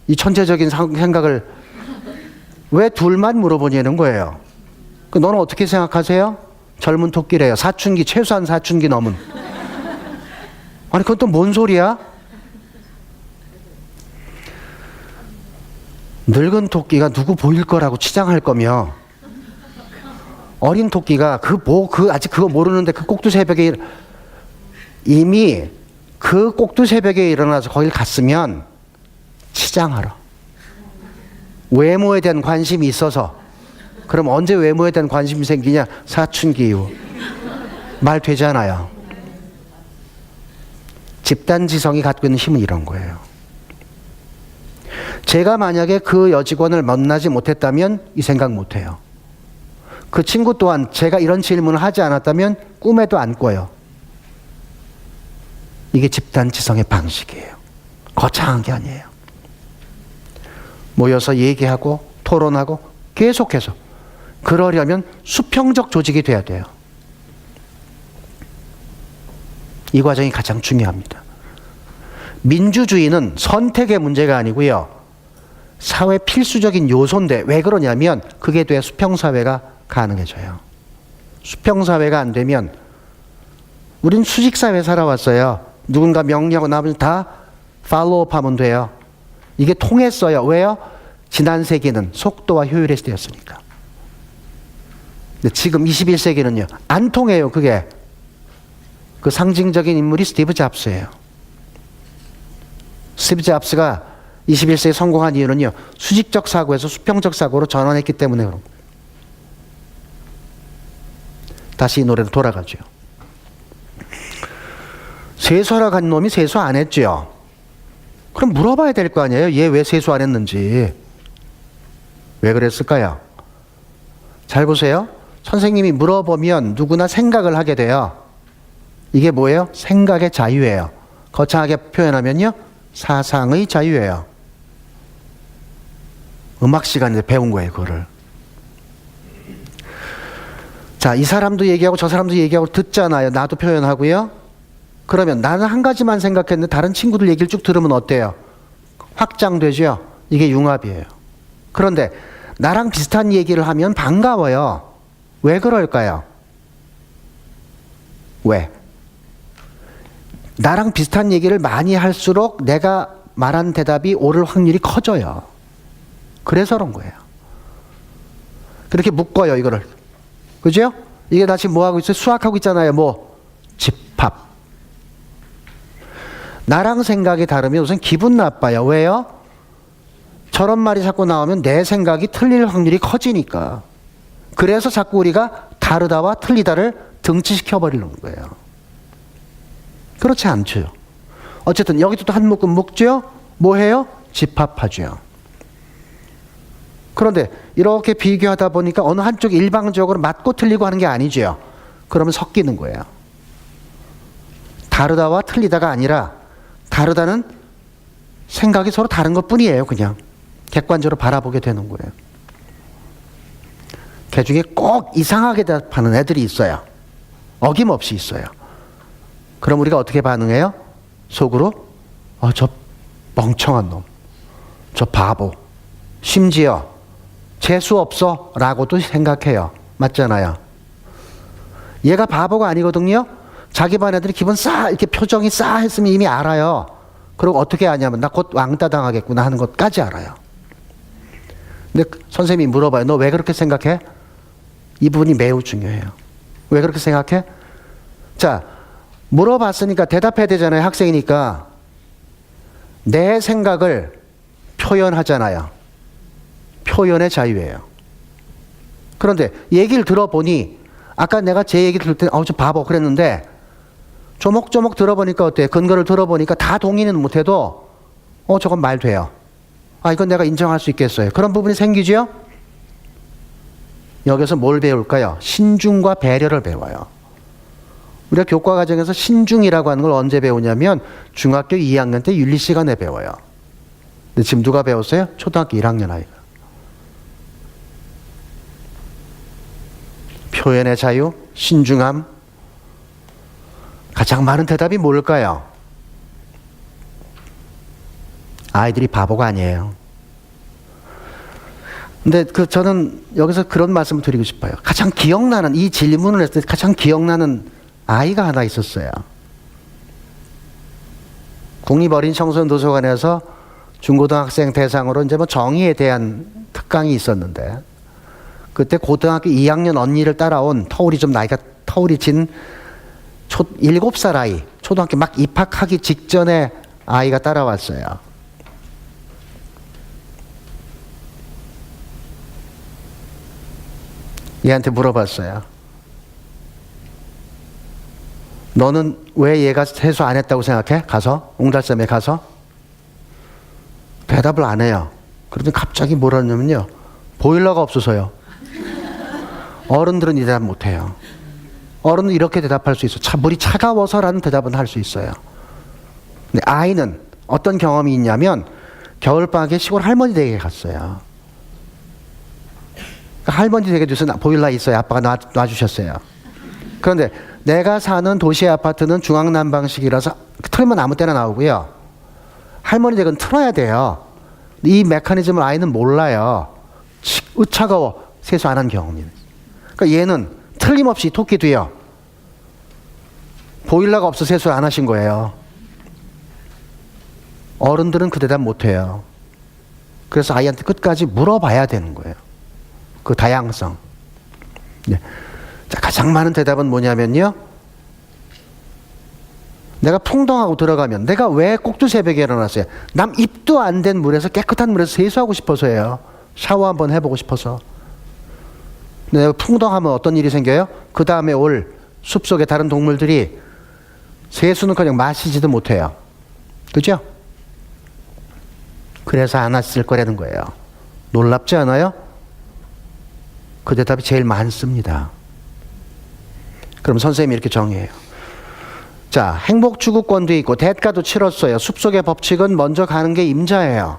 이 천재적인 생각을 왜 둘만 물어보냐는 거예요. 너는 어떻게 생각하세요? 젊은 토끼래요. 사춘기, 최소한 사춘기 넘은. 아니 그건 또 뭔 소리야? 늙은 토끼가 누구 보일 거라고 치장할 거며 어린 토끼가 아직 그거 모르는데 그 꼭두 새벽에 이미 그 꼭두 새벽에 일어나서 거길 갔으면 치장하러. 외모에 대한 관심이 있어서. 그럼 언제 외모에 대한 관심이 생기냐? 사춘기 이후. 말 되잖아요. 집단지성이 갖고 있는 힘은 이런 거예요. 제가 만약에 그 여직원을 만나지 못했다면 이 생각 못해요. 그 친구 또한 제가 이런 질문을 하지 않았다면 꿈에도 안 꿔요. 이게 집단지성의 방식이에요. 거창한 게 아니에요. 모여서 얘기하고 토론하고 계속해서. 그러려면 수평적 조직이 돼야 돼요. 이 과정이 가장 중요합니다. 민주주의는 선택의 문제가 아니고요. 사회 필수적인 요소인데 왜 그러냐면 그게 돼야 수평사회가 가능해져요. 수평사회가 안 되면 우린 수직사회 살아왔어요. 누군가 명령하고 나머지 다 팔로우업 하면 돼요. 이게 통했어요. 왜요? 지난 세기는 속도와 효율에 쓰였으니까. 근데 지금 21세기는요. 안 통해요. 그게. 그 상징적인 인물이 스티브 잡스예요. 스티브 잡스가 21세기에 성공한 이유는요. 수직적 사고에서 수평적 사고로 전환했기 때문에 그런 거예요. 다시 이 노래로 돌아가죠. 세수하러 간 놈이 세수 안 했죠. 그럼 물어봐야 될 거 아니에요. 얘 왜 세수 안 했는지. 왜 그랬을까요? 잘 보세요. 선생님이 물어보면 누구나 생각을 하게 돼요. 이게 뭐예요? 생각의 자유예요. 거창하게 표현하면요. 사상의 자유예요. 음악 시간에 배운 거예요. 그거를. 자, 이 사람도 얘기하고 저 사람도 얘기하고 듣잖아요. 나도 표현하고요. 그러면 나는 한 가지만 생각했는데 다른 친구들 얘기를 쭉 들으면 어때요? 확장되죠? 이게 융합이에요. 그런데 나랑 비슷한 얘기를 하면 반가워요. 왜 그럴까요? 왜? 나랑 비슷한 얘기를 많이 할수록 내가 말한 대답이 옳을 확률이 커져요. 그래서 그런 거예요. 그렇게 묶어요, 이거를. 그죠? 이게 나 지금 뭐 하고 있어요? 수학하고 있잖아요. 뭐? 집합. 나랑 생각이 다르면 우선 기분 나빠요. 왜요? 저런 말이 자꾸 나오면 내 생각이 틀릴 확률이 커지니까. 그래서 자꾸 우리가 다르다와 틀리다를 등치시켜 버리는 거예요. 그렇지 않죠. 어쨌든 여기도 또 한 묶음 묶죠? 뭐 해요? 집합하죠. 그런데 이렇게 비교하다 보니까 어느 한쪽이 일방적으로 맞고 틀리고 하는 게 아니죠. 그러면 섞이는 거예요. 다르다와 틀리다가 아니라 다르다는 생각이 서로 다른 것뿐이에요. 그냥 객관적으로 바라보게 되는 거예요. 그 중에 꼭 이상하게 대답하는 애들이 있어요. 어김없이 있어요. 그럼 우리가 어떻게 반응해요? 속으로 저 멍청한 놈, 저 바보, 심지어 재수 없어 라고도 생각해요. 맞잖아요. 얘가 바보가 아니거든요. 자기 반 애들이 기분 싸 이렇게 표정이 싸했으면 이미 알아요. 그리고 어떻게 하냐면 나 곧 왕따 당하겠구나 하는 것까지 알아요. 근데 선생님이 물어봐요. 너 왜 그렇게 생각해? 이 부분이 매우 중요해요. 왜 그렇게 생각해? 자, 물어봤으니까 대답해야 되잖아요. 학생이니까. 내 생각을 표현하잖아요. 표현의 자유예요. 그런데 얘기를 들어보니 아까 내가 제 얘기 들을 때 저 바보 그랬는데 조목조목 들어보니까 어때요? 근거를 들어보니까 다 동의는 못해도 저건 말 돼요. 이건 내가 인정할 수 있겠어요. 그런 부분이 생기죠? 여기서 뭘 배울까요? 신중과 배려를 배워요. 우리가 교과 과정에서 신중이라고 하는 걸 언제 배우냐면 중학교 2학년 때 윤리 시간에 배워요. 근데 지금 누가 배웠어요? 초등학교 1학년 아이가. 표현의 자유, 신중함. 가장 많은 대답이 뭘까요? 아이들이 바보가 아니에요. 근데 저는 여기서 그런 말씀을 드리고 싶어요. 가장 기억나는, 이 질문을 했을 때 가장 기억나는 아이가 하나 있었어요. 국립어린청소년도서관에서 중고등학생 대상으로 이제 뭐 정의에 대한 특강이 있었는데, 그때 고등학교 2학년 언니를 따라온 터울이 진 7살 아이, 초등학교 막 입학하기 직전에 아이가 따라왔어요. 얘한테 물어봤어요. 너는 왜 얘가 세수 안 했다고 생각해? 가서? 옹달샘에 가서? 대답을 안 해요. 그러더니 갑자기 뭐라냐면요. 보일러가 없어서요. 어른들은 이 대답 못 해요. 어른은 이렇게 대답할 수 있어요. 물이 차가워서라는 대답은 할 수 있어요. 근데 아이는 어떤 경험이 있냐면 겨울방학에 시골 할머니 댁에 갔어요. 할머니 댁에 돼서 보일러 있어요. 아빠가 놔주셨어요. 그런데 내가 사는 도시 아파트는 중앙난방식이라서 틀면 아무 때나 나오고요. 할머니 댁은 틀어야 돼요. 이 메커니즘을 아이는 몰라요. 차가워 세수 안 한 경험이에요. 그러니까 얘는 틀림없이 토끼도요. 보일러가 없어 세수를 안 하신 거예요. 어른들은 그 대답 못해요. 그래서 아이한테 끝까지 물어봐야 되는 거예요. 그 다양성. 네. 자, 가장 많은 대답은 뭐냐면요. 내가 풍덩하고 들어가면 내가 왜 꼭두 새벽에 일어났어요? 남 입도 안 된 물에서 깨끗한 물에서 세수하고 싶어서예요. 샤워 한번 해보고 싶어서. 내가 풍덩하면 어떤 일이 생겨요? 그 다음에 올 숲속의 다른 동물들이 세수는 그냥 마시지도 못해요. 그죠? 그래서 안 왔을 거라는 거예요. 놀랍지 않아요? 그 대답이 제일 많습니다. 그럼 선생님이 이렇게 정의해요. 자, 행복 추구권도 있고 대가도 치렀어요. 숲속의 법칙은 먼저 가는 게 임자예요.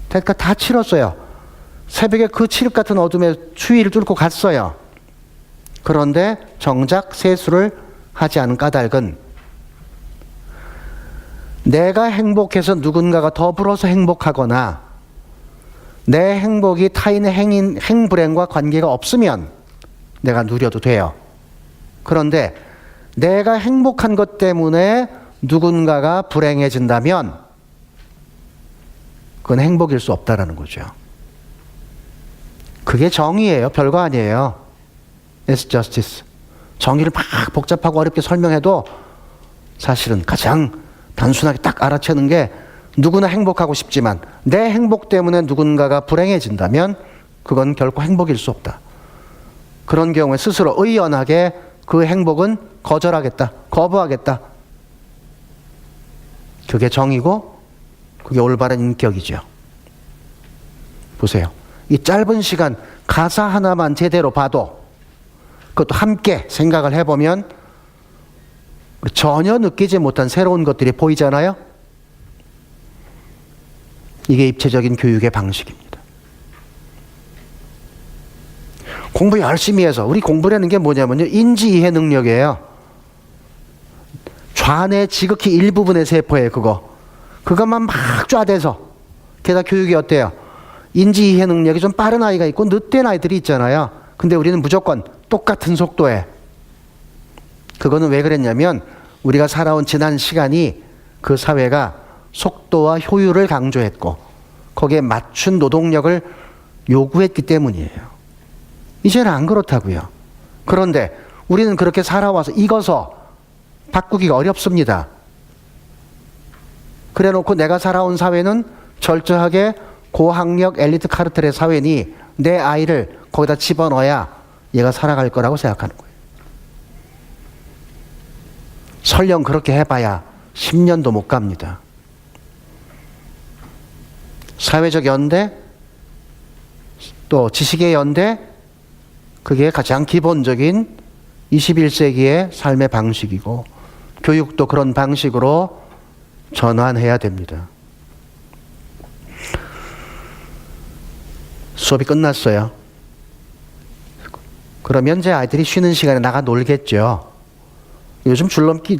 대가 다 치렀어요. 새벽에 그 칠흑 같은 어둠에 추위를 뚫고 갔어요. 그런데 정작 세수를 하지 않은 까닭은 내가 행복해서 누군가가 더불어서 행복하거나 내 행복이 타인의 행불행과 관계가 없으면 내가 누려도 돼요. 그런데 내가 행복한 것 때문에 누군가가 불행해진다면 그건 행복일 수 없다라는 거죠. 그게 정의예요. 별거 아니에요. It's justice. 정의를 막 복잡하고 어렵게 설명해도 사실은 가장 단순하게 딱 알아채는 게 누구나 행복하고 싶지만 내 행복 때문에 누군가가 불행해진다면 그건 결코 행복일 수 없다. 그런 경우에 스스로 의연하게 그 행복은 거절하겠다, 거부하겠다. 그게 정의고 그게 올바른 인격이죠. 보세요. 이 짧은 시간 가사 하나만 제대로 봐도 그것도 함께 생각을 해보면 전혀 느끼지 못한 새로운 것들이 보이잖아요. 이게 입체적인 교육의 방식입니다. 공부 열심히 해서 우리 공부라는 게 뭐냐면요. 인지이해 능력이에요. 좌뇌 지극히 일부분의 세포예요. 그것만 막 쫙대서 게다가 교육이 어때요? 인지이해 능력이 좀 빠른 아이가 있고 늦된 아이들이 있잖아요. 근데 우리는 무조건 똑같은 속도에. 그거는 왜 그랬냐면 우리가 살아온 지난 시간이 그 사회가 속도와 효율을 강조했고 거기에 맞춘 노동력을 요구했기 때문이에요. 이제는 안 그렇다고요. 그런데 우리는 그렇게 살아와서 익어서 바꾸기가 어렵습니다. 그래놓고 내가 살아온 사회는 철저하게 고학력 엘리트 카르텔의 사회니 내 아이를 거기다 집어넣어야 얘가 살아갈 거라고 생각하는 거예요. 설령 그렇게 해봐야 10년도 못 갑니다. 사회적 연대, 또 지식의 연대, 그게 가장 기본적인 21세기의 삶의 방식이고 교육도 그런 방식으로 전환해야 됩니다. 수업이 끝났어요. 그러면 제 아이들이 쉬는 시간에 나가 놀겠죠. 요즘 줄넘기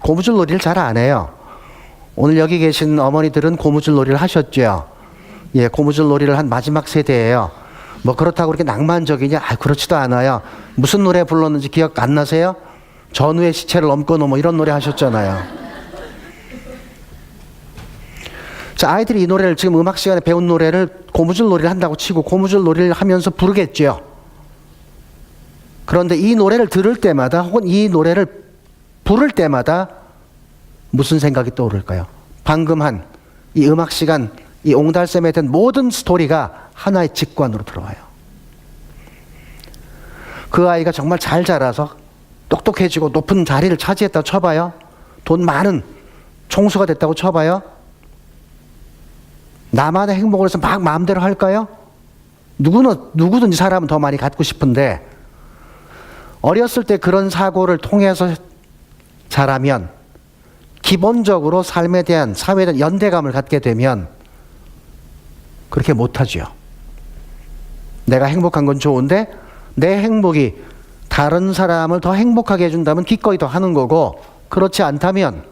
고무줄 놀이를 잘 안 해요. 오늘 여기 계신 어머니들은 고무줄 놀이를 하셨죠. 예, 고무줄 놀이를 한 마지막 세대예요. 뭐 그렇다고 그렇게 낭만적이냐? 그렇지도 않아요. 무슨 노래 불렀는지 기억 안 나세요? 전우의 시체를 넘거노 뭐 이런 노래 하셨잖아요. 자, 아이들이 이 노래를 지금 음악 시간에 배운 노래를 고무줄 놀이를 한다고 치고 고무줄 놀이를 하면서 부르겠죠. 그런데 이 노래를 들을 때마다 혹은 이 노래를 부를 때마다 무슨 생각이 떠오를까요? 방금 한 이 음악 시간 이 옹달샘에 대한 모든 스토리가 하나의 직관으로 들어와요. 그 아이가 정말 잘 자라서 똑똑해지고 높은 자리를 차지했다고 쳐봐요. 돈 많은 총수가 됐다고 쳐봐요. 나만의 행복을 해서 막 마음대로 할까요? 누구든지 사람은 더 많이 갖고 싶은데 어렸을 때 그런 사고를 통해서 자라면 기본적으로 삶에 대한 사회에 대한 연대감을 갖게 되면 그렇게 못하죠. 내가 행복한 건 좋은데 내 행복이 다른 사람을 더 행복하게 해준다면 기꺼이 더 하는 거고 그렇지 않다면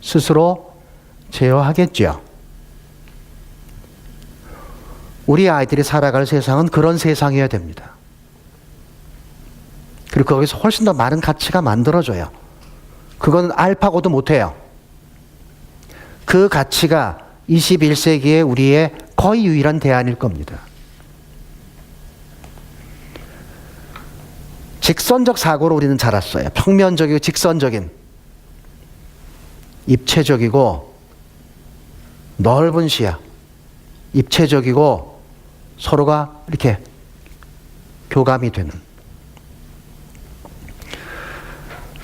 스스로 제어하겠죠. 우리 아이들이 살아갈 세상은 그런 세상이어야 됩니다. 그리고 거기서 훨씬 더 많은 가치가 만들어져요. 그건 알파고도 못해요. 그 가치가 21세기의 우리의 거의 유일한 대안일 겁니다. 직선적 사고로 우리는 자랐어요. 평면적이고 직선적인, 입체적이고 넓은 시야, 입체적이고 서로가 이렇게 교감이 되는.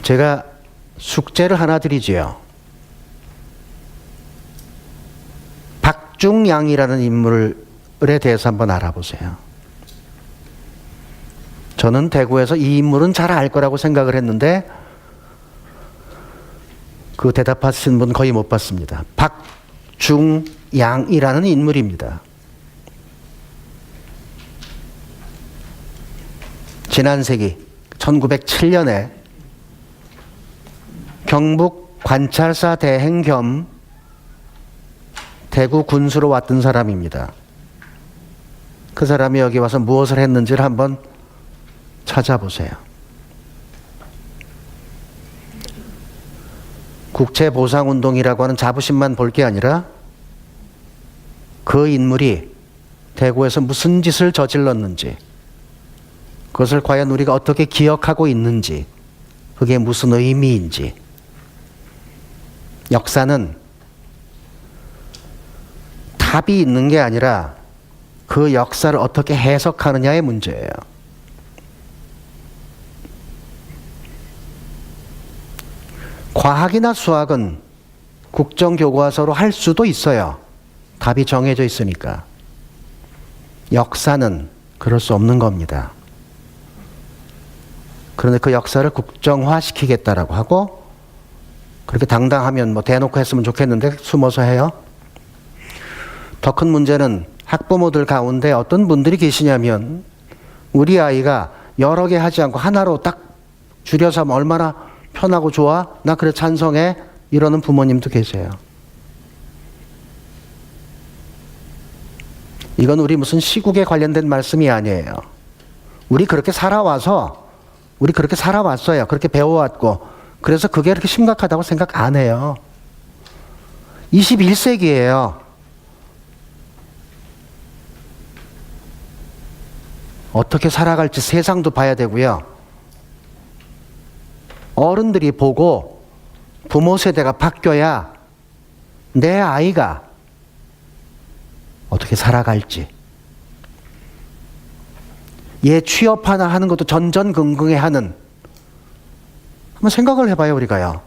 제가 숙제를 하나 드리지요. 박중양이라는 인물에 대해서 한번 알아보세요. 저는 대구에서 이 인물은 잘 알 거라고 생각을 했는데 그 대답하신 분 거의 못 봤습니다. 박중양이라는 인물입니다. 지난 세기 1907년에 경북 관찰사 대행 겸 대구 군수로 왔던 사람입니다. 그 사람이 여기 와서 무엇을 했는지를 한번 찾아보세요. 국채보상운동이라고 하는 자부심만 볼 게 아니라 그 인물이 대구에서 무슨 짓을 저질렀는지, 그것을 과연 우리가 어떻게 기억하고 있는지, 그게 무슨 의미인지. 역사는 답이 있는 게 아니라 그 역사를 어떻게 해석하느냐의 문제예요. 과학이나 수학은 국정교과서로 할 수도 있어요. 답이 정해져 있으니까. 역사는 그럴 수 없는 겁니다. 그런데 그 역사를 국정화시키겠다라고 하고, 그렇게 당당하면 뭐 대놓고 했으면 좋겠는데 숨어서 해요. 더 큰 문제는 학부모들 가운데 어떤 분들이 계시냐면, 우리 아이가 여러 개 하지 않고 하나로 딱 줄여서 하면 얼마나 편하고 좋아? 나 그래 찬성해? 이러는 부모님도 계세요. 이건 우리 무슨 시국에 관련된 말씀이 아니에요. 우리 그렇게 살아왔어요. 그렇게 배워왔고, 그래서 그게 그렇게 심각하다고 생각 안 해요. 21세기예요. 어떻게 살아갈지 세상도 봐야 되고요. 어른들이 보고 부모 세대가 바뀌어야 내 아이가 어떻게 살아갈지. 얘 취업 하나 하는 것도 전전긍긍해 하는, 한번 생각을 해봐요, 우리가요.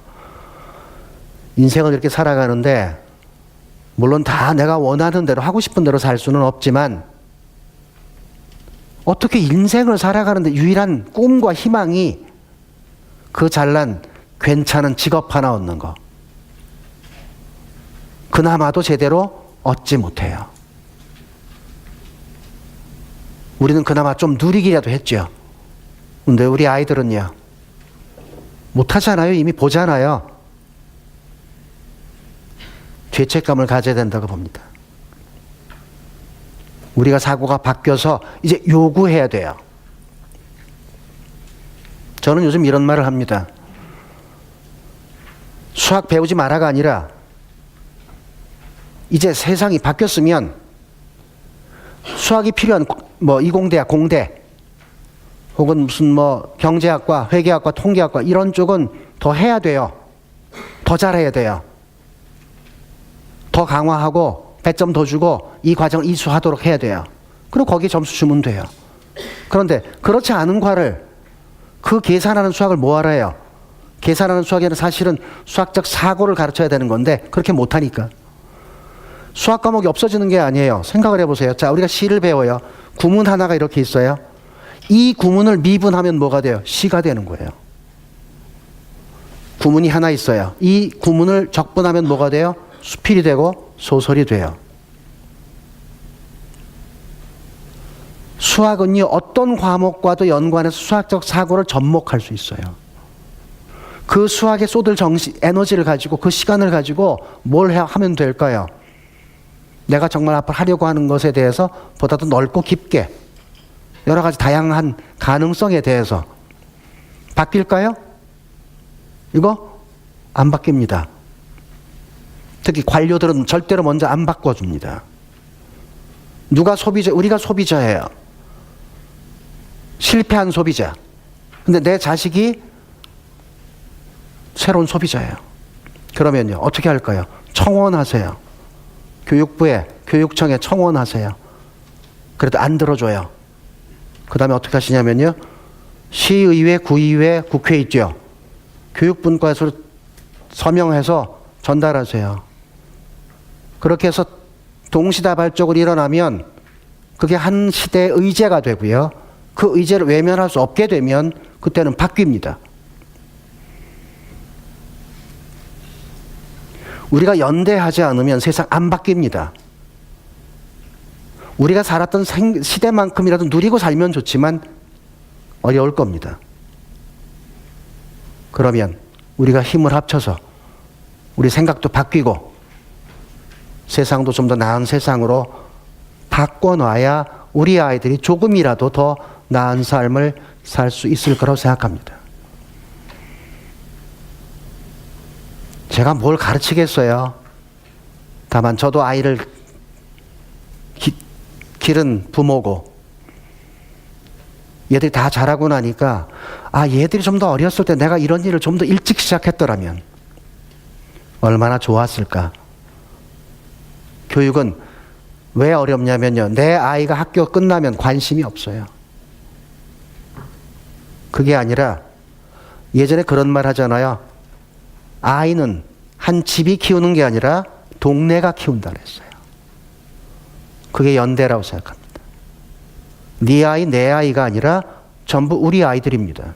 인생을 이렇게 살아가는데, 물론 다 내가 원하는 대로 하고 싶은 대로 살 수는 없지만, 어떻게 인생을 살아가는데 유일한 꿈과 희망이 그 잘난 괜찮은 직업 하나 얻는 거. 그나마도 제대로 얻지 못해요. 우리는 그나마 좀 누리기라도 했죠. 근데 우리 아이들은요, 못하잖아요. 이미 보잖아요. 죄책감을 가져야 된다고 봅니다. 우리가 사고가 바뀌어서 이제 요구해야 돼요. 저는 요즘 이런 말을 합니다. 수학 배우지 마라가 아니라, 이제 세상이 바뀌었으면 수학이 필요한 뭐 이공대학, 공대, 혹은 무슨 뭐 경제학과, 회계학과, 통계학과 이런 쪽은 더 해야 돼요. 더 잘해야 돼요. 더 강화하고 배점 더 주고 이 과정을 이수하도록 해야 돼요. 그리고 거기에 점수 주면 돼요. 그런데 그렇지 않은 과를, 그 계산하는 수학을 뭐하러 해요? 계산하는 수학에는 사실은 수학적 사고를 가르쳐야 되는 건데 그렇게 못하니까. 수학 과목이 없어지는 게 아니에요. 생각을 해보세요. 자, 우리가 시를 배워요. 구문 하나가 이렇게 있어요. 이 구문을 미분하면 뭐가 돼요? 시가 되는 거예요. 구문이 하나 있어요. 이 구문을 적분하면 뭐가 돼요? 수필이 되고 소설이 돼요. 수학은요, 어떤 과목과도 연관해서 수학적 사고를 접목할 수 있어요. 그 수학에 쏟을 에너지를 가지고, 그 시간을 가지고 뭘 하면 될까요? 내가 정말 앞으로 하려고 하는 것에 대해서 보다 더 넓고 깊게, 여러 가지 다양한 가능성에 대해서. 바뀔까요? 이거 안 바뀝니다. 특히 관료들은 절대로 먼저 안 바꿔줍니다. 누가 소비자? 우리가 소비자예요. 실패한 소비자. 근데 내 자식이 새로운 소비자예요. 그러면요, 어떻게 할까요? 청원하세요. 교육부에, 교육청에 청원하세요. 그래도 안 들어줘요. 그 다음에 어떻게 하시냐면요, 시의회, 구의회, 국회 있죠. 교육분과에서 서명해서 전달하세요. 그렇게 해서 동시다발적으로 일어나면 그게 한 시대의 의제가 되고요. 그 의제를 외면할 수 없게 되면 그때는 바뀝니다. 우리가 연대하지 않으면 세상 안 바뀝니다. 우리가 살았던 시대만큼이라도 누리고 살면 좋지만 어려울 겁니다. 그러면 우리가 힘을 합쳐서 우리 생각도 바뀌고 세상도 좀 더 나은 세상으로 바꿔놔야 우리 아이들이 조금이라도 더 나은 삶을 살 수 있을 거라고 생각합니다. 제가 뭘 가르치겠어요. 다만 저도 아이를 길은 부모고, 얘들이 다 자라고 나니까 얘들이 좀 더 어렸을 때 내가 이런 일을 좀 더 일찍 시작했더라면 얼마나 좋았을까. 교육은 왜 어렵냐면요, 내 아이가 학교 끝나면 관심이 없어요. 그게 아니라 예전에 그런 말 하잖아요. 아이는 한 집이 키우는 게 아니라 동네가 키운다 그랬어요. 그게 연대라고 생각합니다. 네 아이 내 아이가 아니라 전부 우리 아이들입니다.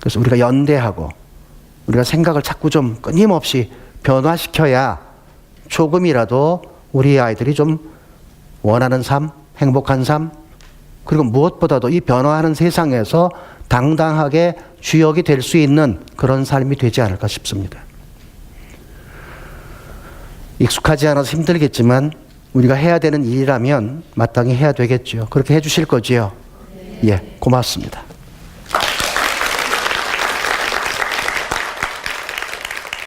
그래서 우리가 연대하고 우리가 생각을 자꾸 좀 끊임없이 변화시켜야 조금이라도 우리 아이들이 좀 원하는 삶, 행복한 삶, 그리고 무엇보다도 이 변화하는 세상에서 당당하게 주역이 될 수 있는 그런 삶이 되지 않을까 싶습니다. 익숙하지 않아서 힘들겠지만 우리가 해야 되는 일이라면 마땅히 해야 되겠죠. 그렇게 해 주실 거지요? 예, 고맙습니다.